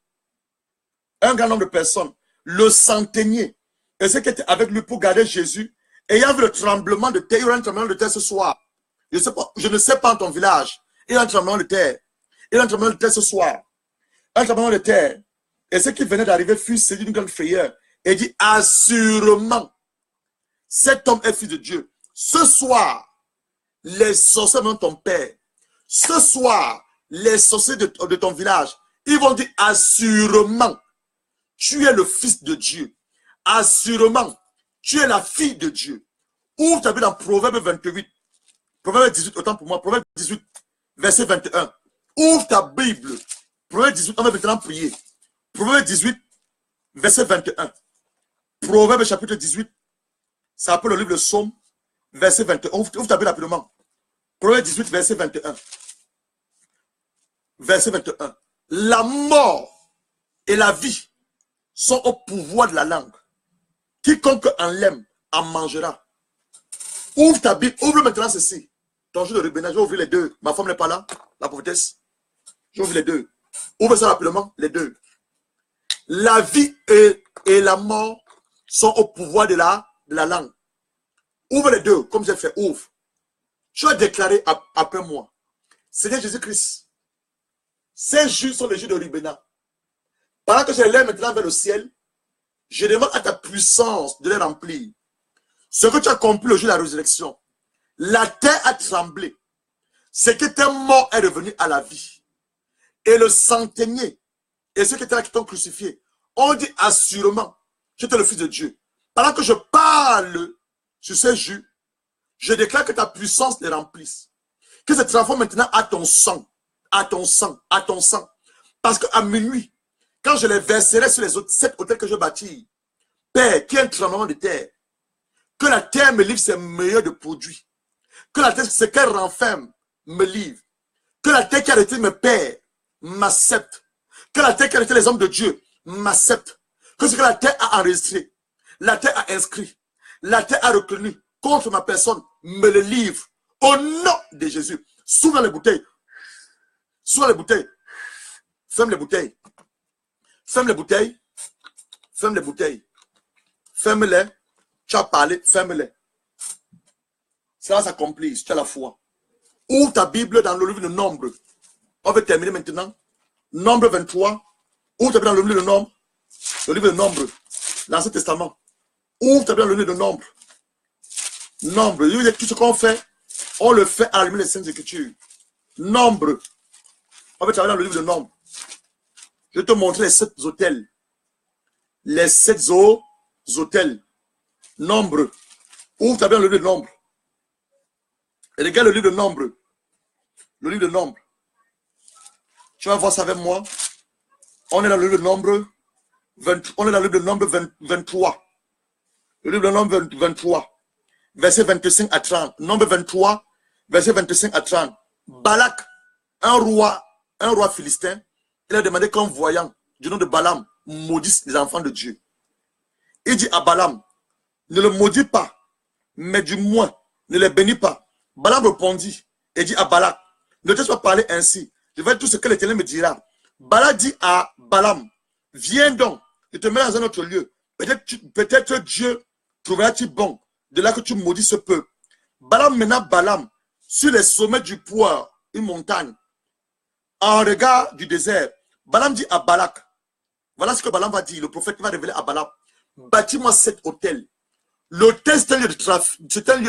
le centenier, et ceux qui étaient avec lui pour garder Jésus, ayant vu le tremblement de terre. Il y aura un tremblement de terre ce soir. Je ne sais pas en ton village, il y a un tremblement de terre. Il y a un tremblement de terre ce soir. Un tremblement de terre. Et ceux qui venaient d'arriver furent saisis d'une grande frayeur et dit, assurément, cet homme est fils de Dieu. Ce soir, les sorciers de ton père, ce soir, les sorciers de ton village, ils vont dire, assurément, tu es le fils de Dieu. Assurément, tu es la fille de Dieu. Ouvre ta Bible dans Proverbe 28. Proverbe 18, autant pour moi. Proverbe 18, verset 21. Ouvre ta Bible. Proverbe 18, on va maintenant prier. Proverbe 18, verset 21. Proverbe chapitre 18, ça appelle le livre de Somme, verset 21. Ouvre ta Bible rapidement. Proverbe 18, verset 21. Verset 21. La mort et la vie sont au pouvoir de la langue. Quiconque en l'aime en mangera. Ouvre ta Bible, ouvre maintenant ceci. Ton jour de Ruben, je vais ouvrir les deux. Ma femme n'est pas là, la prophétesse. Je vais ouvrir les deux. Ouvre ça rapidement, les deux. La vie et la mort sont au pouvoir de la langue. Ouvre les deux, comme j'ai fait, ouvre. Tu as déclaré après moi. Seigneur Jésus-Christ, ces jours sont les jours de Ruben. Pendant que je les lève maintenant vers le ciel, je demande à ta puissance de les remplir. Ce que tu as accompli le jour de la résurrection, la terre a tremblé. Ce qui était mort est revenu à la vie. Et le centenier et ceux qui étaient là qui t'ont crucifié ont dit assurément, tu es le Fils de Dieu. Pendant que je parle sur ces jours, je déclare que ta puissance les remplisse. Que se transforme maintenant à ton sang, à ton sang, à ton sang. Parce qu'à minuit, quand je les verserai sur les autres 7 hôtels que je bâtis, Père, qu'il y ait un tremblement de terre, que la terre me livre ses meilleurs de produits, que la terre, ce qu'elle renferme, me livre, que la terre qui a arrêté mes pères m'accepte, que la terre qui a arrêté les hommes de Dieu m'accepte, que ce que la terre a enregistré, la terre a inscrit, la terre a reconnu contre ma personne, me le livre, au nom de Jésus. S'ouvre les bouteilles, s'ouvre les bouteilles, ferme les bouteilles, ferme les bouteilles, ferme les bouteilles, ferme-les, tu as parlé, ferme-les. Cela s'accomplit, tu as la foi. Ouvre ta Bible dans le livre de Nombre. On va terminer maintenant. Nombre 23. Ouvre ta Bible dans le livre de Nombre. Le livre de Nombre. L'Ancien Testament. Ouvre ta Bible dans le livre de Nombre. Nombre. Tout ce qu'on fait, on le fait à la lumière des Saintes Écritures. Nombre. On va travailler dans le livre de Nombre. Je vais te montrer les 7 hôtels. Les 7 hôtels. Nombre. Ouvre ta Bible dans le livre de Nombre. Et regarde le livre de Nombre. Le livre de Nombre. Tu vas voir ça avec moi. On est dans le livre de Nombre 20, on est dans le livre de Nombre 23. Le livre de Nombre 23. Verset 25 à 30. Nombre 23. Verset 25 à 30. Balak, un roi philistin, il a demandé qu'un voyant du nom de Balaam maudisse les enfants de Dieu. Il dit à Balaam, ne le maudis pas, mais du moins, ne les bénis pas. Balaam répondit et dit à Balak, ne te laisse pas parler ainsi. Je vais tout ce que l'Éternel me dira. Balak dit à Balaam, viens donc, je te mets dans un autre lieu. Peut-être Dieu trouvera-t-il bon de là que tu maudis ce peuple. Balaam mena Balaam sur les sommets du poids, une montagne, en regard du désert. Balaam dit à Balak, voilà ce que Balaam va dire, le prophète va révéler à Balaam, bâtis-moi 7 hôtels. L'hôtel, c'est un lieu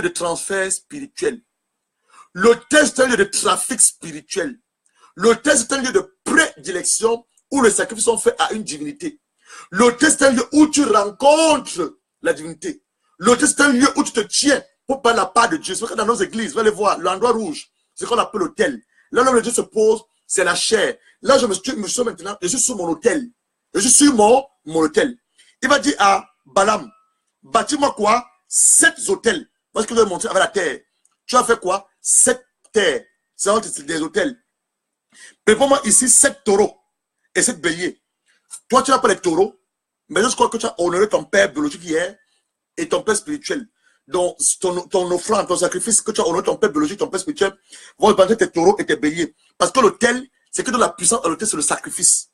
de transfert spirituel. L'hôtel, c'est un lieu de trafic spirituel. L'hôtel, c'est un lieu de prédilection où les sacrifices sont faits à une divinité. L'hôtel, c'est un lieu où tu rencontres la divinité. L'hôtel, c'est un lieu où tu te tiens pour parler la part de Dieu. C'est que dans nos églises, vous allez voir, l'endroit rouge, c'est ce qu'on appelle l'hôtel. Là où le Dieu se pose, c'est la chair. Là, je me suis maintenant, je suis sur mon hôtel. Je suis sur mon hôtel. Il va dire à Balaam, bâtis-moi quoi? 7 hôtels. Parce que je vais montrer avec la terre. Tu as fait quoi? 7 terres. C'est des hôtels. Prépare-moi ici 7 taureaux et 7 béliers. Toi, tu n'as pas les taureaux, mais je crois que tu as honoré ton père biologique hier et ton père spirituel. Donc, ton offrande, ton sacrifice que tu as honoré ton père biologique, ton père spirituel, vont représenter tes taureaux et tes béliers. Parce que l'autel, c'est que dans la puissance de l'autel, c'est le sacrifice.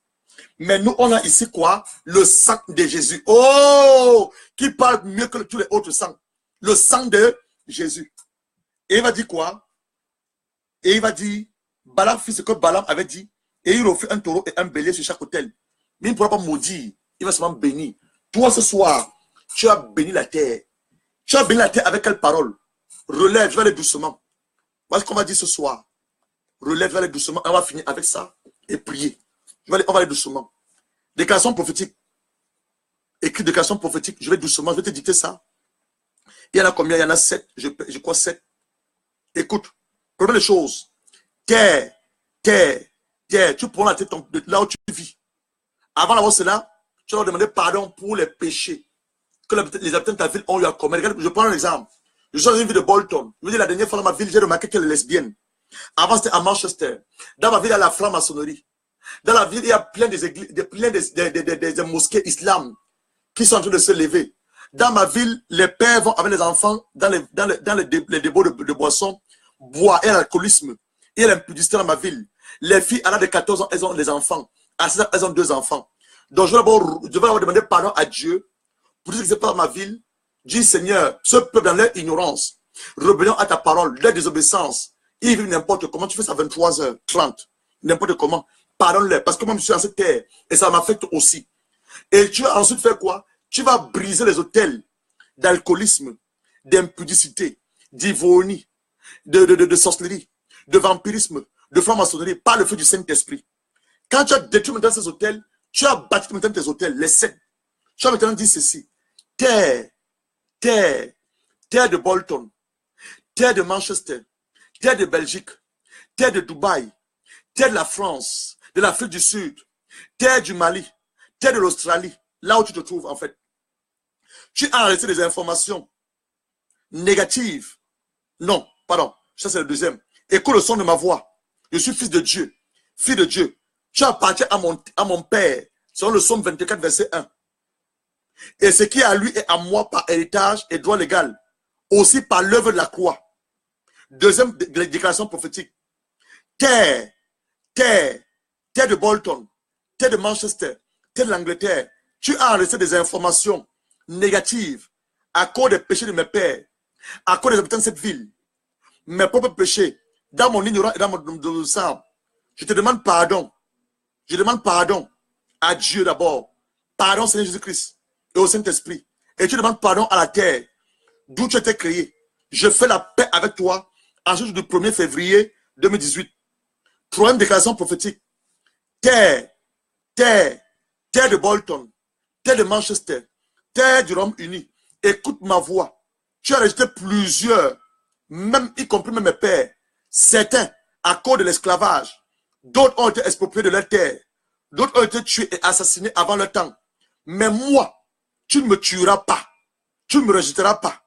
Mais nous, on a ici quoi? Le sang de Jésus. Oh! Qui parle mieux que tous les autres sangs. Le sang de Jésus. Et il va dire quoi? Et il va dire, Balaam fit ce que Balaam avait dit. Et il offrit un taureau et un bélier sur chaque autel. Mais il ne pourra pas maudire. Il va seulement bénir. Toi, ce soir, tu as béni la terre. Tu as béni la terre avec quelle parole? Relève, je vais aller doucement. Voilà ce qu'on va dire ce soir. Relève, je vais aller doucement. On va finir avec ça et prier. On va aller doucement. Déclaration prophétique. Écrit déclaration prophétique. Je vais doucement, je vais te dicter ça. Il y en a combien? Il y en a 7. Je crois 7. Écoute, première des choses. Terre, terre, terre. Tu prends la tête de là où tu vis. Avant d'avoir cela, tu dois demander pardon pour les péchés que les habitants de ta ville ont eu à commettre. Je prends un exemple. Je suis dans une ville de Bolton. Je veux dire, la dernière fois dans ma ville, j'ai remarqué qu'elle est lesbienne. Avant, c'était à Manchester. Dans ma ville, il y a la franc-maçonnerie. Dans la ville, il y a plein des églises, plein des mosquées islam qui sont en train de se lever. Dans ma ville, les pères vont avec les enfants dans les débats de boissons, boire, et l'alcoolisme. Il y a l'impudicité dans ma ville. Les filles, à l'âge de 14 ans, elles ont des enfants. À 16 ans, elles ont 2 enfants. Donc, je vais d'abord demander pardon à Dieu pour ce qui se passe dans ma ville. Dis, Seigneur, ce peuple dans leur ignorance, rebellion à ta parole, leur désobéissance, ils vivent n'importe comment. Tu fais ça à 23h30, n'importe comment. Pardonne-les, parce que moi, je suis dans cette terre et ça m'affecte aussi. Et tu vas ensuite faire quoi? Tu vas briser les autels d'alcoolisme, d'impudicité, d'ivonie, de sorcellerie, de vampirisme, de franc-maçonnerie par le feu du Saint-Esprit. Quand tu as détruit maintenant ces hôtels, tu as bâti maintenant tes hôtels, les 7. Tu as maintenant dit ceci. Terre, terre, terre de Bolton, terre de Manchester, terre de Belgique, terre de Dubaï, terre de la France, de l'Afrique du Sud, terre du Mali, terre de l'Australie, là où tu te trouves en fait. Tu as arrêté des informations négatives. Non, pardon, ça c'est le deuxième. Écoute le son de ma voix. Je suis fils de Dieu, fille de Dieu. Tu appartiens à mon Père, selon le psaume 24, verset 1. Et ce qui est à lui et à moi par héritage et droit légal, aussi par l'œuvre de la croix. Deuxième déclaration prophétique. Terre, terre, terre de Bolton, terre de Manchester, terre de l'Angleterre. Tu as reçu des informations négatives à cause des péchés de mes pères, à cause des habitants de cette ville. Mes propres péchés, dans mon ignorance et dans mon sang. Je te demande pardon. Je demande pardon à Dieu d'abord. Pardon, Seigneur Jésus-Christ et au Saint-Esprit. Et tu demandes pardon à la terre d'où tu étais créé. Je fais la paix avec toi en ce jour du 1er février 2018. Troisième déclaration prophétique. Terre, terre, terre de Bolton, terre de Manchester, terre du Royaume-Uni. Écoute ma voix. Tu as rejeté plusieurs, même y compris même mes pères. Certains à cause de l'esclavage. D'autres ont été expropriés de leur terre. D'autres ont été tués et assassinés avant leur temps. Mais moi, tu ne me tueras pas. Tu ne me rejetteras pas.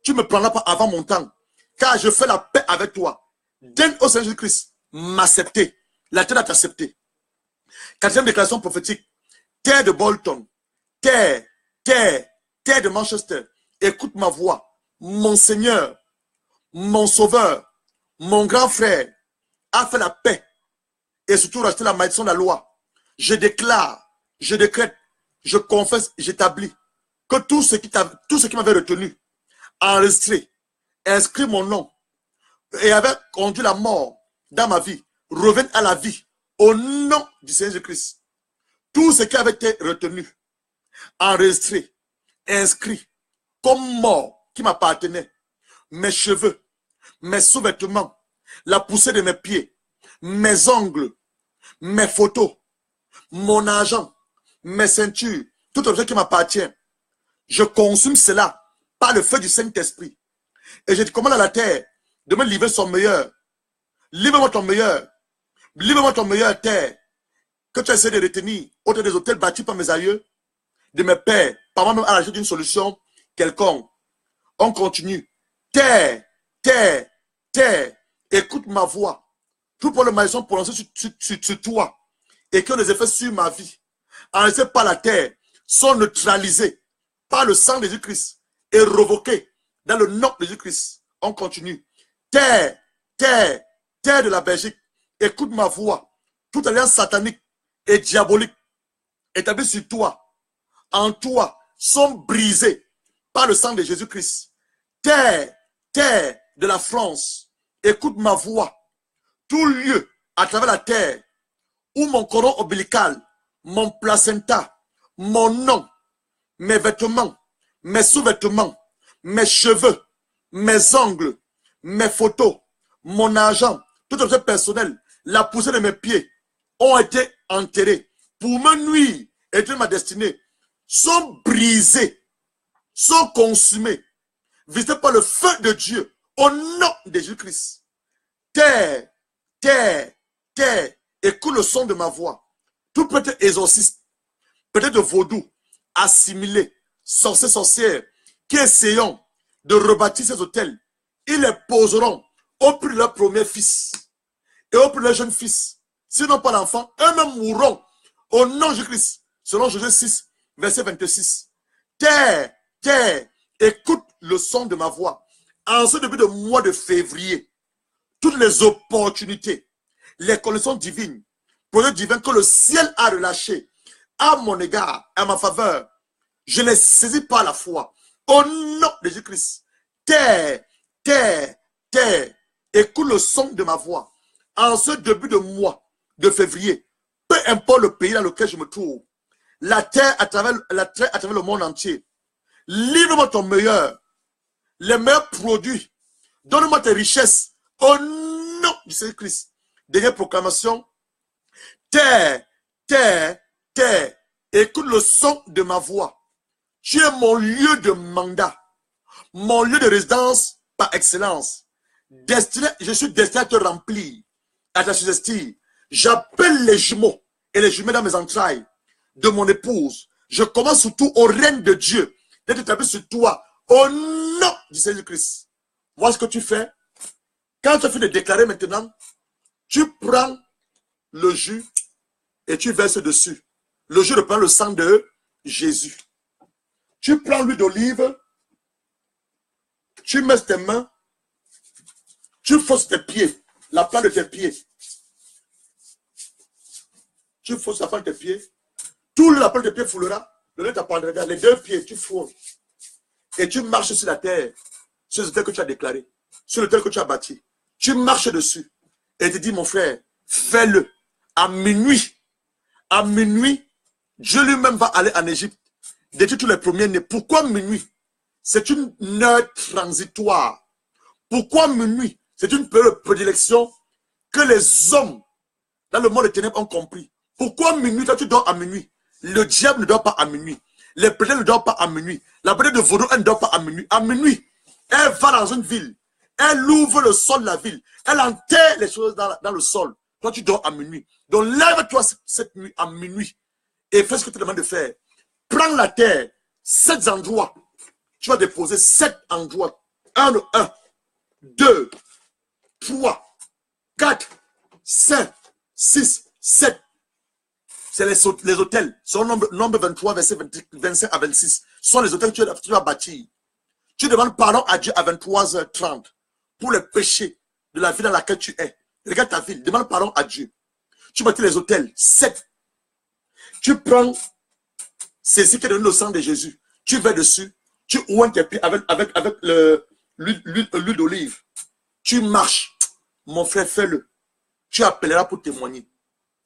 Tu ne me prendras pas avant mon temps. Car je fais la paix avec toi. Donne au Seigneur Jésus-Christ m'accepter. La terre a t'accepté. Quatrième déclaration prophétique. Terre de Bolton. Terre, terre, terre de Manchester. Écoute ma voix. Mon Seigneur, mon Sauveur, mon grand frère a fait la paix et surtout racheter la malédiction de la loi. Je déclare, je décrète, je confesse, j'établis que tout ce qui m'avait retenu, enregistré, inscrit mon nom et avait conduit la mort dans ma vie, revienne à la vie au nom du Seigneur Jésus-Christ. Tout ce qui avait été retenu, enregistré, inscrit comme mort qui m'appartenait, mes cheveux, mes sous-vêtements, la poussée de mes pieds, mes ongles, mes photos, mon argent, mes ceintures, tout objet qui m'appartient. Je consomme cela par le feu du Saint-Esprit. Et je commande à la terre de me livrer son meilleur. Livre-moi ton meilleur. Livre-moi ton meilleur, terre, que tu as essayé de retenir autour des hôtels bâtis par mes aïeux, de mes pères, par moi-même à la recherche d'une solution quelconque. On continue. Terre, terre, terre, écoute ma voix. Tout pour le malédiction prononcé sur toi et qui ont des effets sur ma vie, enregistrés par la terre, sont neutralisés par le sang de Jésus-Christ et révoqués dans le nom de Jésus-Christ. On continue. Terre, terre, terre de la Belgique, écoute ma voix. Toute alliance satanique et diabolique établie sur toi, en toi, sont brisés par le sang de Jésus-Christ. Terre, terre de la France, écoute ma voix. Tout lieu à travers la terre où mon cordon ombilical, mon placenta, mon nom, mes vêtements, mes sous-vêtements, mes cheveux, mes ongles, mes photos, mon argent, tout objet personnel, la poussée de mes pieds ont été enterrés pour me nuire et de ma destinée, sont brisés, sont consumés, visités par le feu de Dieu, au nom de Jésus-Christ. Terre, terre, terre, écoute le son de ma voix. Tout peut-être exorciste, peut-être vaudou, assimilé, sorcier, sorcière, qui essayons de rebâtir ces hôtels, ils les poseront au prix de leur premier fils et au prix de leur jeune fils. S'ils n'ont pas d'enfants, eux-mêmes mourront au nom de Jésus-Christ, selon Josué 6, verset 26. Terre, terre, écoute le son de ma voix. En ce début de mois de février, toutes les opportunités, les connaissances divines, projets divins que le ciel a relâchés à mon égard, à ma faveur, je les saisis par la foi. Au nom de Jésus-Christ, terre, terre, terre, écoute le son de ma voix. En ce début de mois de février, peu importe le pays dans lequel je me trouve, la terre à travers le monde entier, livre-moi ton meilleur, les meilleurs produits, donne-moi tes richesses, au nom du Seigneur-Christ. Dernière proclamation, terre, terre, terre, écoute le son de ma voix. Tu es mon lieu de mandat, mon lieu de résidence par excellence. Je suis destiné à te remplir, à ta suggestie. J'appelle les jumeaux et les jumelles dans mes entrailles de mon épouse. Je commence surtout au règne de Dieu d'être établi sur toi au nom du Seigneur Christ. Voilà ce que tu fais. Quand tu as fini de déclarer maintenant, tu prends le jus et tu verses dessus. Le jus reprend le sang de Jésus. Tu prends l'huile d'olive, tu mets tes mains, tu fausses tes pieds, la plante de tes pieds. Tu fausses la plante de tes pieds. Tout la plante de tes pieds foulera. Le nez t'apprendra. Les deux pieds, tu fous. Et tu marches sur la terre, sur le terre que tu as déclaré, sur le terre que tu as bâti. Tu marches dessus. Et tu dis, mon frère, fais-le. À minuit, Dieu lui-même va aller en Égypte, détruire tous les premiers-nés. Pourquoi minuit? C'est une heure transitoire. Pourquoi minuit? C'est une période de prédilection que les hommes dans le monde des ténèbres ont compris. Pourquoi minuit? Toi, tu dors à minuit. Le diable ne dort pas à minuit. Les pédales ne dorment pas à minuit. La pédale de vaudou, elle ne dort pas à minuit. À minuit, elle va dans une ville. Elle ouvre le sol de la ville. Elle enterre les choses dans le sol. Toi, tu dors à minuit. Donc, lève-toi cette nuit à minuit et fais ce que tu demandes de faire. Prends la terre, 7 endroits. Tu vas déposer 7 endroits. 1, 2, 3, 4, 5, 6, 7. C'est les hôtels. Sur nombre 23, verset 25 à 26. Ce sont les hôtels que tu vas bâtir. Tu demandes pardon à Dieu à 23h30 pour les péchés de la ville dans laquelle tu es. Regarde ta ville, demande pardon à Dieu. Tu bâtis les hôtels, 7. Tu prends ceci qui est donné au sang de Jésus. Tu vas dessus, tu oins tes pieds avec l'huile d'olive. Tu marches. Mon frère, fais-le. Tu appelleras pour témoigner.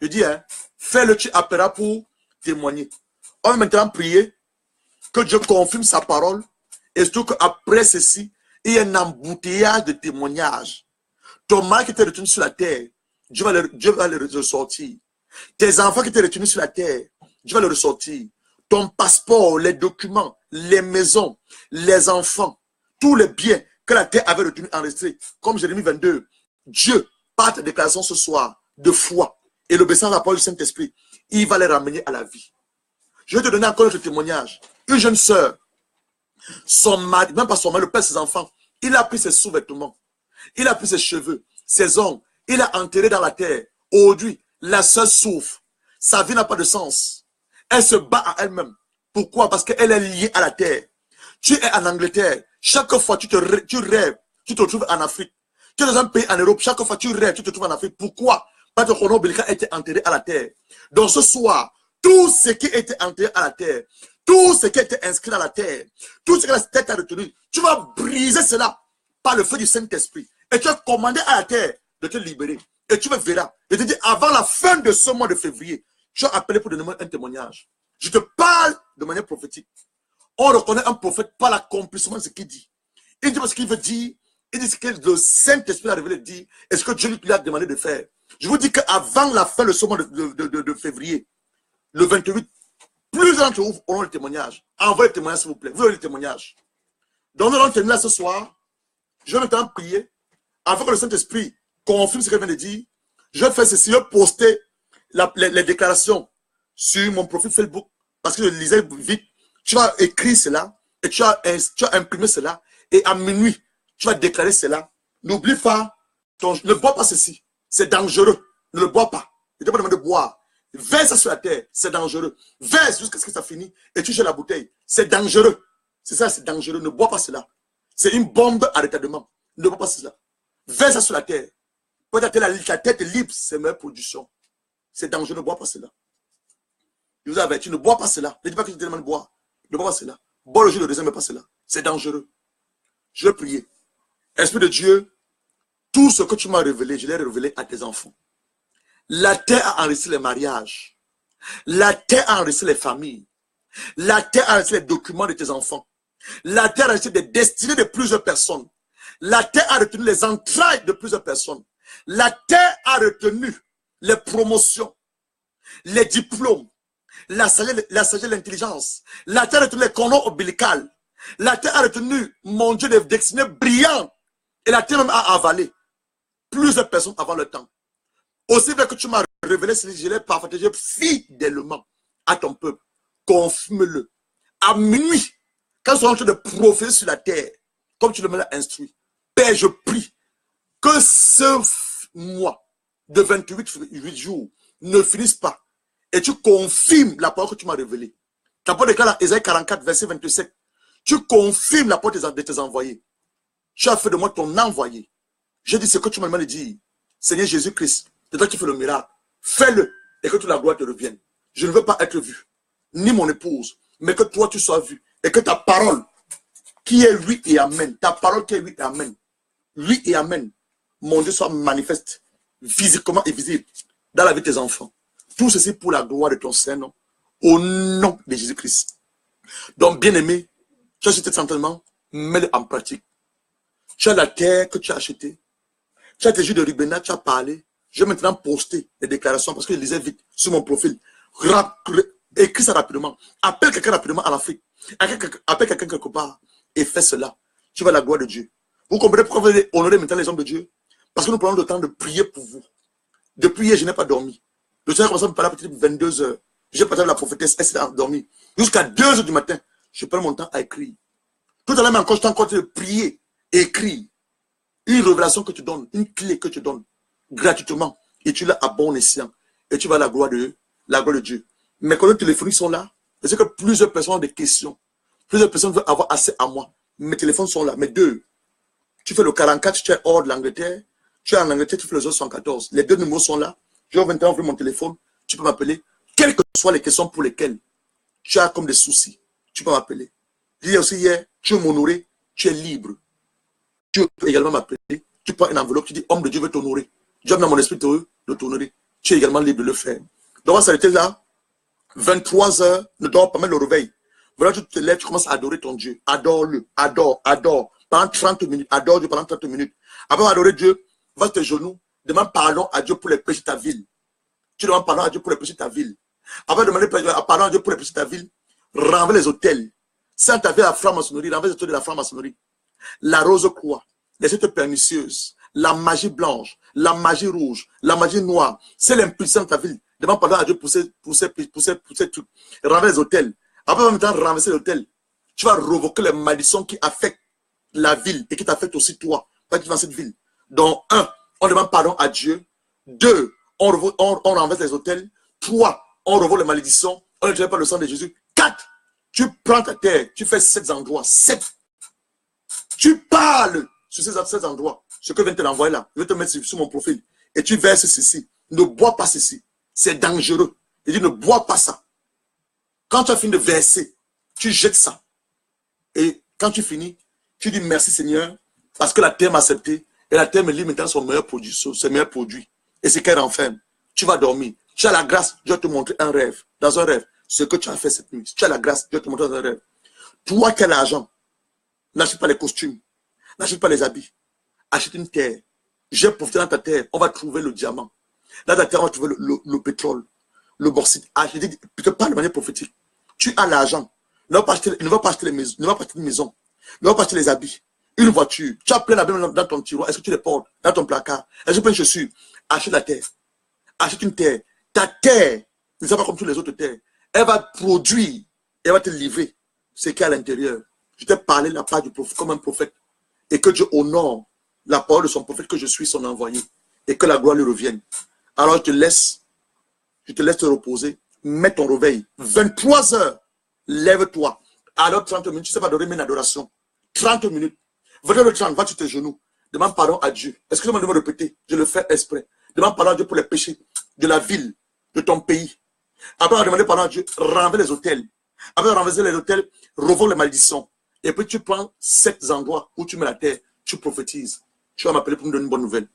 Je dis, hein, fais-le, tu appelleras pour témoigner. On va maintenant prier que Dieu confirme sa parole et surtout qu'après ceci, il y a un embouteillage de témoignages. Ton mari qui était retenu sur la terre, Dieu va le ressortir. Tes enfants qui étaient retenus sur la terre, Dieu va le ressortir. Ton passeport, les documents, les maisons, les enfants, tous les biens que la terre avait retenus enregistrés, comme Jérémie 22, Dieu, par ta déclaration ce soir, de foi et l'obéissance à la parole du Saint-Esprit, il va les ramener à la vie. Je vais te donner encore un témoignage. Une jeune sœur, son mari, même pas son mari, le père de ses enfants, il a pris ses sous-vêtements, il a pris ses cheveux, ses ongles, il a enterré dans la terre. Aujourd'hui, la sœur souffre. Sa vie n'a pas de sens. Elle se bat à elle-même. Pourquoi? Parce qu'elle est liée à la terre. Tu es en Angleterre. Chaque fois, tu rêves, tu te retrouves en Afrique. Tu es dans un pays en Europe, chaque fois tu rêves, tu te trouves en Afrique. Pourquoi? Parce que Rono Obilika était enterré à la terre. Donc ce soir, tout ce qui était enterré à la terre, tout ce qui était inscrit à la terre, tout ce que la tête a retenu, tu vas briser cela par le feu du Saint-Esprit. Et tu as commandé à la terre de te libérer. Et tu me verras. Je te dis, avant la fin de ce mois de février, tu as appelé pour donner un témoignage. Je te parle de manière prophétique. On reconnaît un prophète par l'accomplissement de ce qu'il dit. Il dit ce qu'il veut dire. Il dit ce que le Saint-Esprit a révélé dire. Et ce que Dieu lui a demandé de faire. Je vous dis qu'avant la fin de ce mois de février, le 28, plusieurs d'entre vous auront le témoignage. Envoyez le témoignage, s'il vous plaît. Vous avez le témoignage. Donc, nous allons terminer ce soir. Je vais maintenant prier. Afin que le Saint-Esprit confirme ce que je viens de dire. Je vais faire ceci. Je vais poster les déclarations sur mon profil Facebook. Parce que je lisais vite. Tu vas écrire cela. Et tu as imprimé cela. Et à minuit, tu vas déclarer cela. N'oublie pas, ne bois pas ceci. C'est dangereux. Ne le bois pas. Je ne t'ai pas demandé de boire. Verse ça sur la terre. C'est dangereux. Verse jusqu'à ce que ça finisse. Et tu jettes la bouteille. C'est dangereux. C'est ça, c'est dangereux. Ne bois pas cela. C'est une bombe à retardement. Ne bois pas cela. Verse ça sur la terre. Peut-être la tête est libre. C'est meilleure production. C'est dangereux. Ne bois pas cela. Je vous avertis. Ne bois pas cela. Ne dis pas que je te demande de boire. Ne bois pas cela. Bois le jour de deuxième, mais pas cela. C'est dangereux. Je vais prier. Esprit de Dieu, tout ce que tu m'as révélé, je l'ai révélé à tes enfants. La terre a enregistré les mariages. La terre a enregistré les familles. La terre a enregistré les documents de tes enfants. La terre a enregistré des destinées de plusieurs personnes. La terre a retenu les entrailles de plusieurs personnes. La terre a retenu les promotions, les diplômes, la sagesse, l'intelligence. La terre a retenu les cordons ombilicales. La terre a retenu, mon Dieu, des destinées brillantes. Et la terre même a avalé plusieurs personnes avant le temps. Aussi bien que tu m'as révélé, je l'ai partagé fidèlement à ton peuple. Confirme-le. À minuit, quand ils sont en train de prophétiser sur la terre, comme tu le m'as instruit, Père, je prie que ce mois de 28 jours ne finisse pas. Et tu confirmes la parole que tu m'as révélée. Ta parole déclare dans Ésaïe 44, verset 27. Tu confirmes la parole de tes envoyés. Tu as fait de moi ton envoyé. Je dis ce que tu m'as demandé de dire. Seigneur Jésus-Christ, c'est toi qui fais le miracle. Fais-le et que toute la gloire te revienne. Je ne veux pas être vu, ni mon épouse, mais que toi tu sois vu. Et que ta parole, qui est oui et amen, ta parole qui est oui et amen, oui et amen, mon Dieu soit manifeste, physiquement et visible, dans la vie de tes enfants. Tout ceci pour la gloire de ton Saint-Nom, au nom de Jésus-Christ. Donc, bien-aimé, tu as acheté cet entraînement, mets-le en pratique. Tu as la terre que tu as achetée. Tu as tes jus de Rubena, tu as parlé. Je vais maintenant poster les déclarations parce que je lisais vite sur mon profil. Écris ça rapidement. Appelle quelqu'un rapidement en Afrique. Appelle quelqu'un quelque part et fais cela. Tu vas à la gloire de Dieu. Vous comprenez pourquoi vous allez honorer maintenant les hommes de Dieu? Parce que nous prenons le temps de prier pour vous. Depuis hier, je n'ai pas dormi. Le Seigneur a commencé à me parler à partir de 22 heures. J'ai parlé avec la prophétesse, elle s'est endormie. Jusqu'à 2 heures du matin, je prends mon temps à écrire. Tout à l'heure, encore, je suis encore en train de prier, écrire. Une révélation que tu donnes, une clé que tu donnes gratuitement. Et tu l'as à bon escient. Et tu vas à la gloire de Dieu. Mes collègues téléphoniques sont là. Je sais que plusieurs personnes ont des questions. Plusieurs personnes veulent avoir accès à moi. Mes téléphones sont là. Mais deux, tu fais le 44, tu es hors de l'Angleterre. Tu es en Angleterre, tu fais le 114. Les deux numéros sont là. Je vais maintenant ouvrir mon téléphone. Tu peux m'appeler. Quelles que soient les questions pour lesquelles tu as comme des soucis, tu peux m'appeler. Je disais aussi hier, tu veux m'honorer, tu es libre. Tu peux également m'appeler. Tu prends une enveloppe, tu dis, homme de Dieu veut t'honorer. Dieu a mis dans mon esprit de t'honorer. Tu es également libre de le faire. Donc, on va s'arrêter là. 23 heures, ne dors pas, mettre le réveil. Voilà, tu te lèves, tu commences à adorer ton Dieu. Adore-le. Adore. Pendant 30 minutes. Adore Dieu pendant 30 minutes. Après adorer Dieu, va sur tes genoux. Demande pardon à Dieu pour les péchés de ta ville. Tu demandes pardon à Dieu pour les péchés de ta ville. Après demander pardon à Dieu pour les péchés de ta ville, renverse les hôtels. Sans ta vie à la franc-maçonnerie, renverse les hôtels de la franc-maçonnerie. La rose croix, les sectes pernicieuses, la magie blanche, la magie rouge, la magie noire, c'est l'impuissance de ta ville. Demande pardon à Dieu pour ces trucs. Renverse les hôtels. Après, en même temps, renverser l'hôtel. Tu vas revoquer les malédictions qui affectent la ville et qui t'affectent aussi toi, pas qui dans cette ville. Donc, 1, on demande pardon à Dieu. 2, on renverse les hôtels. 3, on revoque les malédictions. On ne tient pas le sang de Jésus. 4, tu prends ta terre, tu fais 7 endroits. 7. Tu parles sur ces endroits. Ce que vient te l'envoyer là. Je vais te mettre sur mon profil. Et tu verses ceci. Ne bois pas ceci. C'est dangereux. Il dit ne bois pas ça. Quand tu as fini de verser, tu jettes ça. Et quand tu finis, tu dis merci Seigneur, parce que la terre m'a accepté. Et la terre me livre maintenant son meilleur produit. Ses meilleurs produits. Et c'est qu'elle renferme. Tu vas dormir. Tu as la grâce, je vais te montrer un rêve. Dans un rêve, ce que tu as fait cette nuit. Si tu as la grâce, je vais te montrer dans un rêve. Toi qui as l'argent, n'achète pas les costumes. N'achète pas les habits. Achète une terre. J'ai profité dans ta terre. On va trouver le diamant. Dans ta terre, on va trouver le pétrole. Le bauxite. Je te parle de manière prophétique. Tu as l'argent. Ne va pas acheter les maisons. Ne va pas acheter une maison. Ne va pas acheter les habits. Une voiture. Tu as plein d'habits dans ton tiroir. Est-ce que tu les portes dans ton placard? Est-ce que tu as plein de chaussures? Achète la terre. Achète une terre. Ta terre ne sera pas comme toutes les autres terres. Elle va produire. Elle va te livrer ce qu'il y a à l'intérieur. Je t'ai parlé la part du prophète comme un prophète. Et que Dieu honore la parole de son prophète, que je suis son envoyé. Et que la gloire lui revienne. Alors je te laisse te reposer. Mets ton réveil. 23 heures. Lève-toi. Alors 30 minutes, tu sais pas adorer, mais une adoration. 30 minutes. 20h30, va sur tes genoux. Demande pardon à Dieu. Excusez-moi de me répéter. Je le fais exprès. Demande pardon à Dieu pour les péchés de la ville, de ton pays. Après, demander pardon à Dieu, renverser les hôtels. Après, renverser les hôtels, revois les malédictions. Et puis, tu prends 7 endroits où tu mets la terre, tu prophétises. Tu vas m'appeler pour me donner une bonne nouvelle.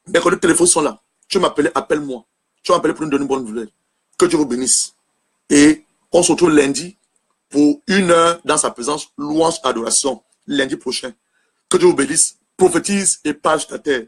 Mais quand les téléphones sont là, tu vas m'appeler, appelle-moi. Tu vas m'appeler pour me donner une bonne nouvelle. Que Dieu vous bénisse. Et on se retrouve lundi pour 1 heure dans sa présence, louange, adoration. Lundi prochain. Que Dieu vous bénisse, prophétise et parle sur ta terre.